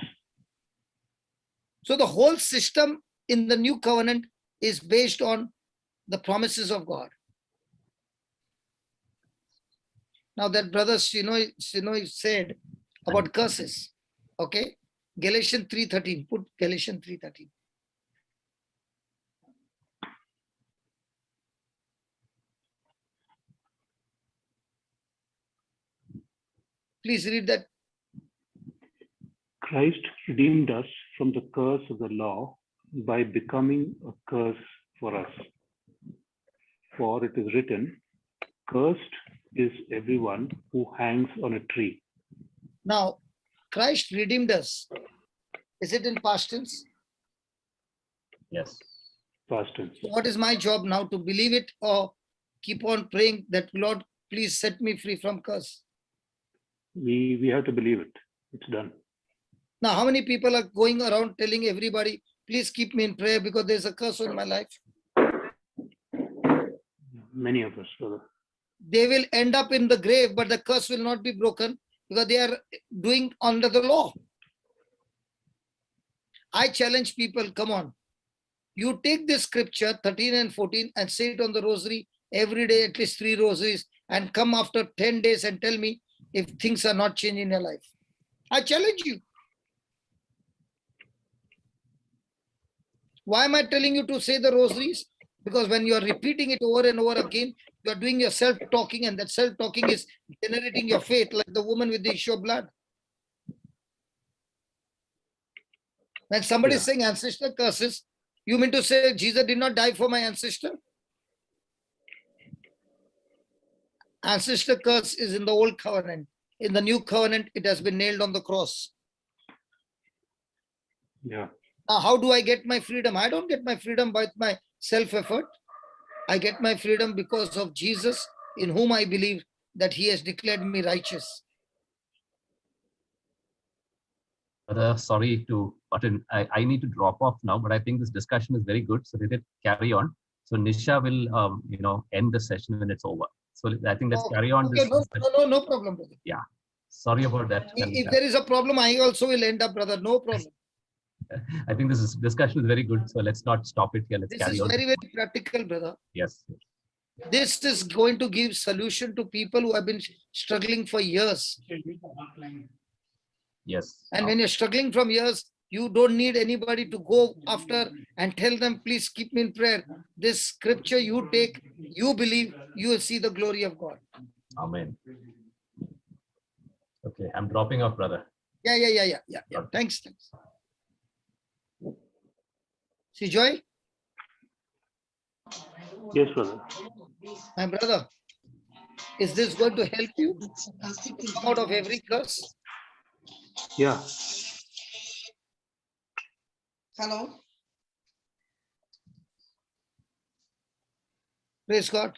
So the whole system in the new covenant is based on the promises of God. Now that brother Shinoy said about curses. Okay. Galatians 3:13. Put Galatians 3:13. Please read that. Christ redeemed us from the curse of the law by becoming a curse for us. For it is written, cursed is everyone who hangs on a tree. Now, Christ redeemed us. Is it in past tense? Yes. Past tense. So what is my job now? To believe it or keep on praying that, Lord, please set me free from curse? We have to believe it. It's done. Now, how many people are going around telling everybody, please keep me in prayer because there's a curse on my life? Many of us, brother. They will end up in the grave, but the curse will not be broken because they are doing under the law. I challenge people, come on. You take this scripture 13 and 14 and say it on the rosary every day, at least 3 rosaries, and come after 10 days and tell me if things are not changing in your life. I challenge you. Why am I telling you to say the rosaries? Because when you are repeating it over and over again, you are doing your self-talking, and that self-talking is generating your faith, like the woman with the issue of blood. When somebody is saying ancestor curses, you mean to say Jesus did not die for my ancestor? Ancestor curse is in the old covenant. In the new covenant, it has been nailed on the cross. Yeah. Now, how do I get my freedom? I don't get my freedom by my self-effort. I get my freedom because of Jesus in whom I believe that he has declared me righteous. Sorry to butt in. I need to drop off now, but I think this discussion is very good. So let it carry on. So Nisha will, end the session when it's over. So I think let's carry on this. No problem, brother. Yeah. Sorry about that. If there is a problem, I also will end up, brother. No problem. I think this discussion is very good. So let's not stop it here. Let's carry on. This is very, very practical, brother. Yes. This is going to give solution to people who have been struggling for years. Yes. And when you're struggling from years, you don't need anybody to go after and tell them, please keep me in prayer. This scripture you take, you believe, you will see the glory of God. Amen. Okay, I'm dropping off, brother. Yeah. Thanks. See, Joy? Yes, brother. My brother, is this going to help you come out of every curse? Yeah. Hello. Praise God.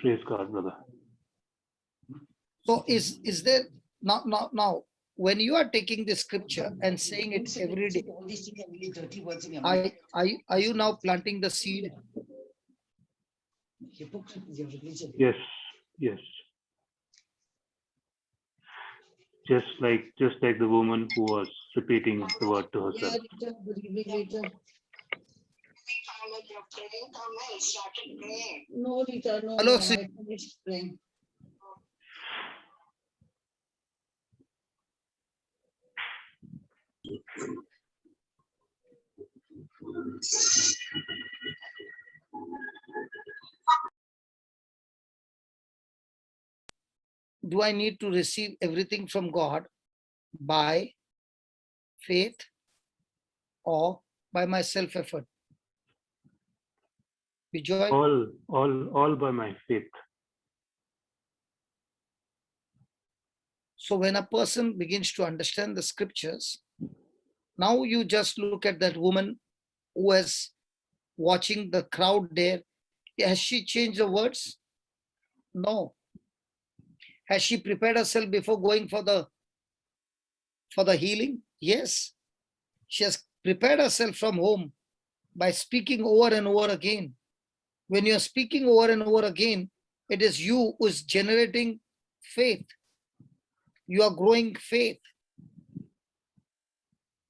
Praise God, brother. So is there now when you are taking this scripture and saying it every day, are you now planting the seed? Yes. Just like the woman who was repeating the word to herself. Hello, do I need to receive everything from God by faith or by my self-effort? All by my faith. So when a person begins to understand the scriptures, now you just look at that woman who was watching the crowd there. Has she changed the words? No. Has she prepared herself before going for the healing? Yes. She has prepared herself from home by speaking over and over again. When you're speaking over and over again, it is you who is generating faith. You are growing faith.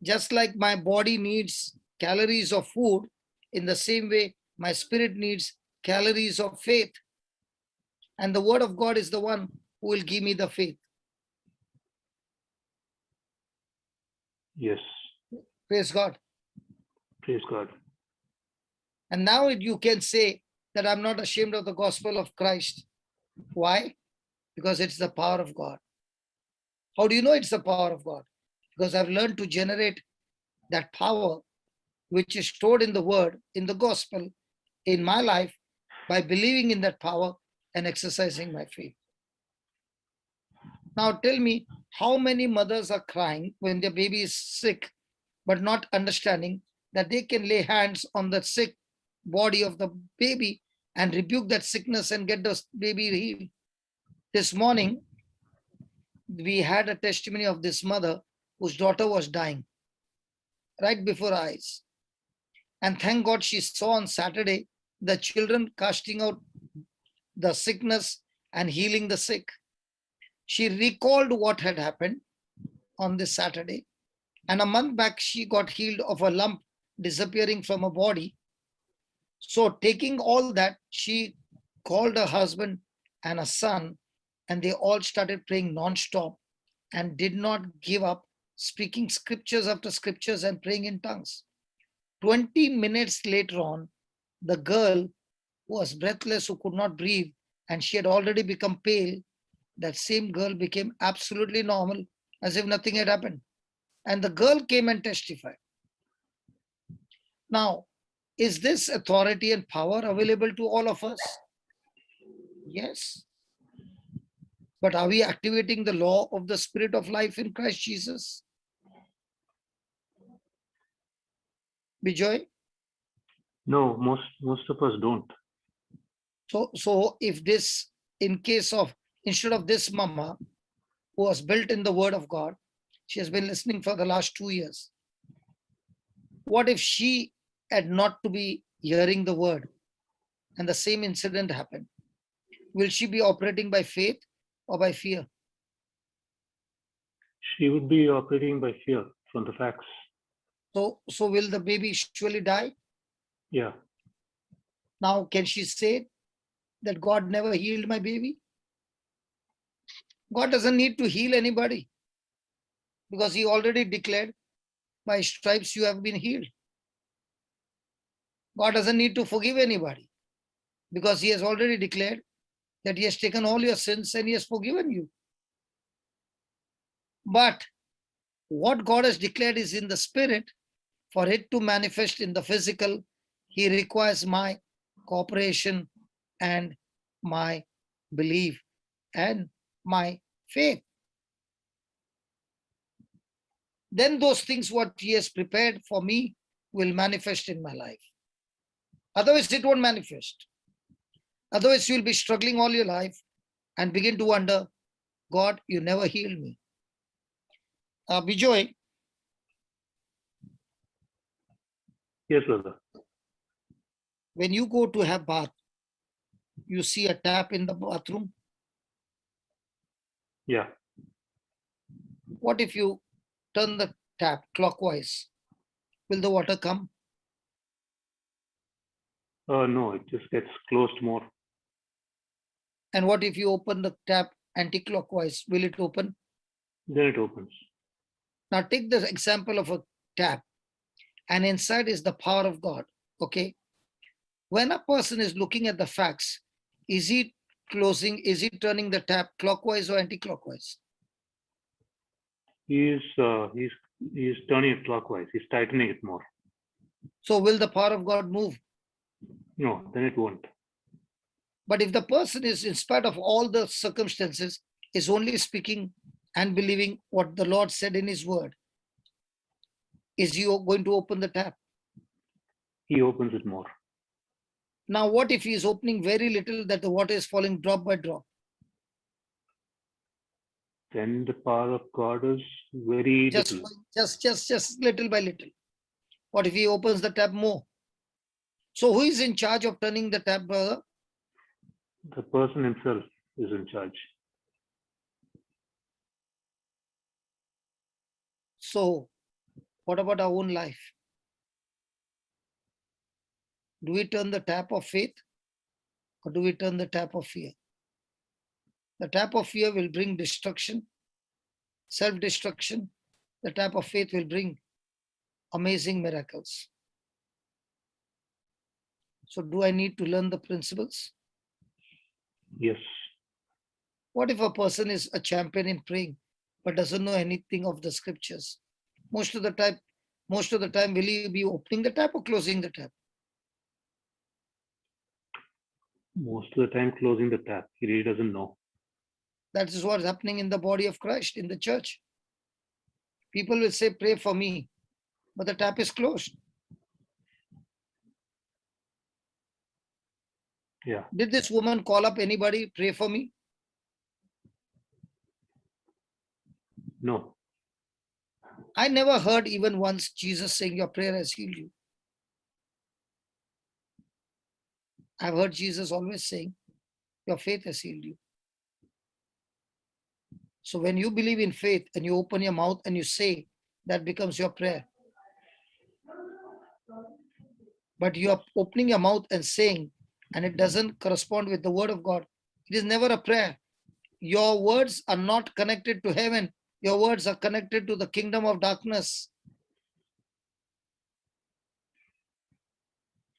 Just like my body needs calories of food, in the same way, my spirit needs calories of faith. And the word of God is the one who will give me the faith. Yes. Praise God. Praise God. And now you can say that I'm not ashamed of the gospel of Christ. Why? Because it's the power of God. How do you know it's the power of God? Because I've learned to generate that power which is stored in the word, in the gospel, in my life, by believing in that power and exercising my faith. Now tell me, how many mothers are crying when their baby is sick, but not understanding that they can lay hands on the sick body of the baby and rebuke that sickness and get the baby healed? This morning, we had a testimony of this mother whose daughter was dying right before our eyes. And thank God she saw on Saturday the children casting out the sickness and healing the sick. She recalled what had happened on this Saturday. And a month back, she got healed of a lump disappearing from her body. So taking all that, she called her husband and a son, and they all started praying non-stop and did not give up, speaking scriptures after scriptures and praying in tongues. 20 minutes later on, the girl who was breathless, who could not breathe, and she had already become pale, that same girl became absolutely normal, as if nothing had happened. And the girl came and testified. Now, is this authority and power available to all of us? Yes. But are we activating the law of the Spirit of life in Christ Jesus? Bijoy? No, most of us don't. So if this, in case of, instead of this mama who was built in the word of God, she has been listening for the last 2 years. What if she had not to be hearing the word and the same incident happened? Will she be operating by faith or by fear? She would be operating by fear from the facts. So will the baby surely die? Yeah. Now, can she say that God never healed my baby? God doesn't need to heal anybody because he already declared, by stripes you have been healed. God doesn't need to forgive anybody because he has already declared that he has taken all your sins and he has forgiven you. But what God has declared is in the spirit. For it to manifest in the physical, he requires my cooperation and my belief and my faith. Then those things what he has prepared for me will manifest in my life. Otherwise, it won't manifest. Otherwise, you'll be struggling all your life and begin to wonder, God, you never healed me. Bijoy. Yes, brother. When you go to have bath, you see a tap in the bathroom. Yeah. What if you turn the tap clockwise? Will the water come? No, it just gets closed more. And what if you open the tap anti-clockwise? Will it open? Then it opens. Now take the example of a tap, and inside is the power of God. Okay. When a person is looking at the facts, is he turning the tap clockwise or anti-clockwise? He's turning it clockwise. He's tightening it more. So will the power of God move? No, then it won't. But if the person is, in spite of all the circumstances, is only speaking and believing what the Lord said in his word, is he going to open the tap? He opens it more. Now, what if he is opening very little that the water is falling drop by drop? Then the power of God is very little. Just little by little. What if he opens the tap more? So who is in charge of turning the tap, brother? The person himself is in charge. So what about our own life? Do we turn the tap of faith or do we turn the tap of fear? The tap of fear will bring destruction, self-destruction. The tap of faith will bring amazing miracles. So do I need to learn the principles? Yes. What if a person is a champion in praying but doesn't know anything of the scriptures? Most of the time, will he be opening the tap or closing the tap? Most of the time closing the tap. He really doesn't know. That is what's happening in the body of Christ, in the church. People will say, pray for me, but the tap is closed. Yeah. Did this woman call up anybody, pray for me? No. I never heard even once Jesus saying your prayer has healed you. I've heard Jesus always saying your faith has healed you. So when you believe in faith and you open your mouth and you say, that becomes your prayer. But you are opening your mouth and saying, and it doesn't correspond with the word of God, it is never a prayer. Your words are not connected to heaven. Your words are connected to the kingdom of darkness.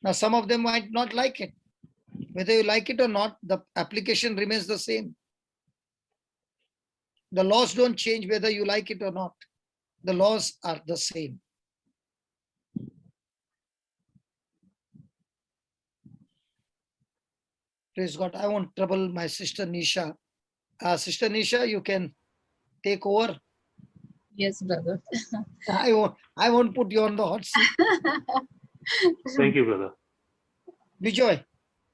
Now, some of them might not like it. Whether you like it or not, the application remains the same. The laws don't change whether you like it or not. The laws are the same. Praise God. I won't trouble my sister Nisha. Sister Nisha, you can take over. Yes, brother. I won't put you on the hot seat. Thank you, brother. Bijoy.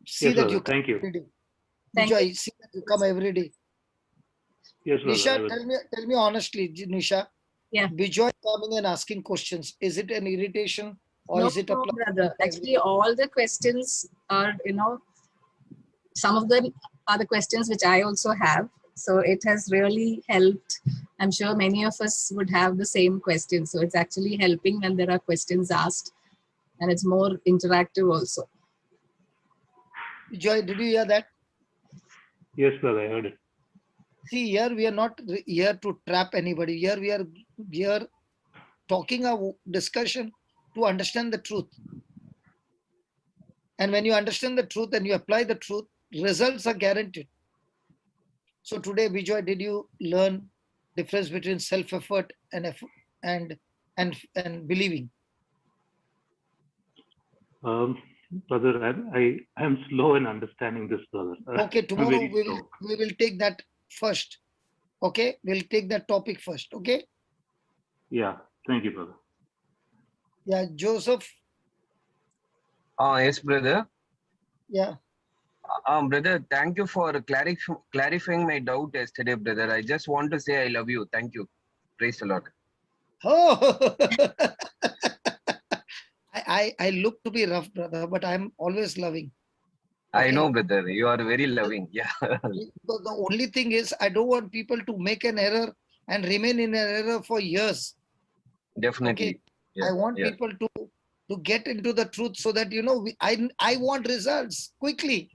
See Yes, that brother. you come Thank you. every day. Thank Bijoy, you. see that you come every day. Yes, brother. I Nisha, will. tell me honestly, Nisha. Yeah. Bijoy coming and asking questions. Is it an irritation or No, is it a no, plus? brother. Actually, all the questions are, some of them are the questions which I also have. So it has really helped. I'm sure many of us would have the same questions. So it's actually helping when there are questions asked, and it's more interactive also. Bijoy, did you hear that? Yes, brother. I heard it. See, here we are not here to trap anybody. Here we are here talking a discussion to understand the truth. And when you understand the truth and you apply the truth, results are guaranteed. So today, Bijoy, did you learn difference between self-effort and effort and believing? Brother, I am slow in understanding this, brother. Okay, I'm tomorrow very slow. we will take that first. Okay, we'll take that topic first. Okay. Yeah. Thank you, brother. Yeah, Joseph. Yes, brother. Yeah. Brother, thank you for clarifying my doubt yesterday, brother. I just want to say I love you. Thank you. Praise the Lord. Oh, I look to be rough, brother, but I'm always loving. Okay. I know, brother. You are very loving. Yeah. But the only thing is, I don't want people to make an error and remain in an error for years. Definitely. Okay. Yeah. I want people to get into the truth so that I want results quickly.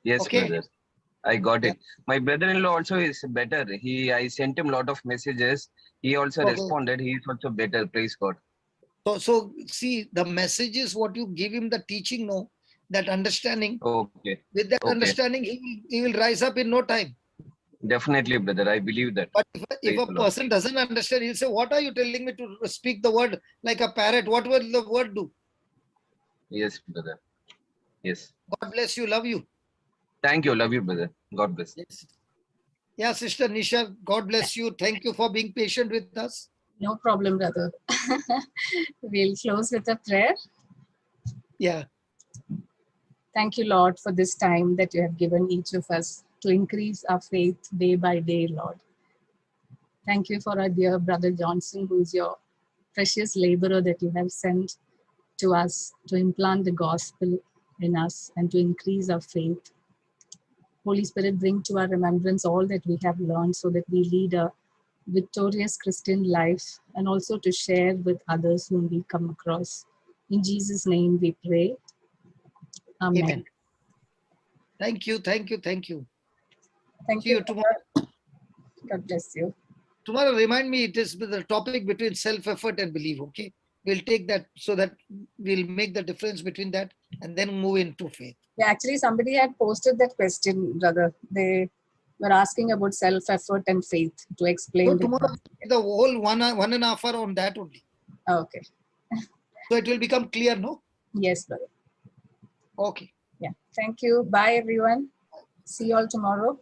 Yes, okay. Brother. I got it. My brother-in-law also is better. I sent him a lot of messages. He also responded. He is also better. Praise God. So see, the message is what you give him, the teaching, that understanding. Okay. With that understanding, he will rise up in no time. Definitely, brother. I believe that. But if a person doesn't understand, he'll say, what are you telling me to speak the word like a parrot? What will the word do? Yes, brother. Yes. God bless you. Love you. Thank you. Love you, brother. God bless. Yes. Yeah, Sister Nisha, God bless you. Thank you for being patient with us. No problem, brother. We'll close with a prayer. Yeah. Thank you, Lord, for this time that you have given each of us to increase our faith day by day, Lord. Thank you for our dear brother Johnson, who is your precious laborer that you have sent to us to implant the gospel in us and to increase our faith. Holy Spirit, bring to our remembrance all that we have learned so that we lead a victorious Christian life and also to share with others whom we come across. In Jesus' name we pray. Amen. Amen. Thank you. Thank you. Thank you. Thank See you tomorrow. God bless you. Tomorrow, remind me, it is the topic between self-effort and belief. Okay. We'll take that so that we'll make the difference between that and then move into faith. Yeah, actually, somebody had posted that question, brother. They were asking about self-effort and faith to explain. So tomorrow, the whole 1.5 hour on that only. Okay. So it will become clear, no? Yes, brother. Okay. Yeah. Thank you. Bye, everyone. See you all tomorrow.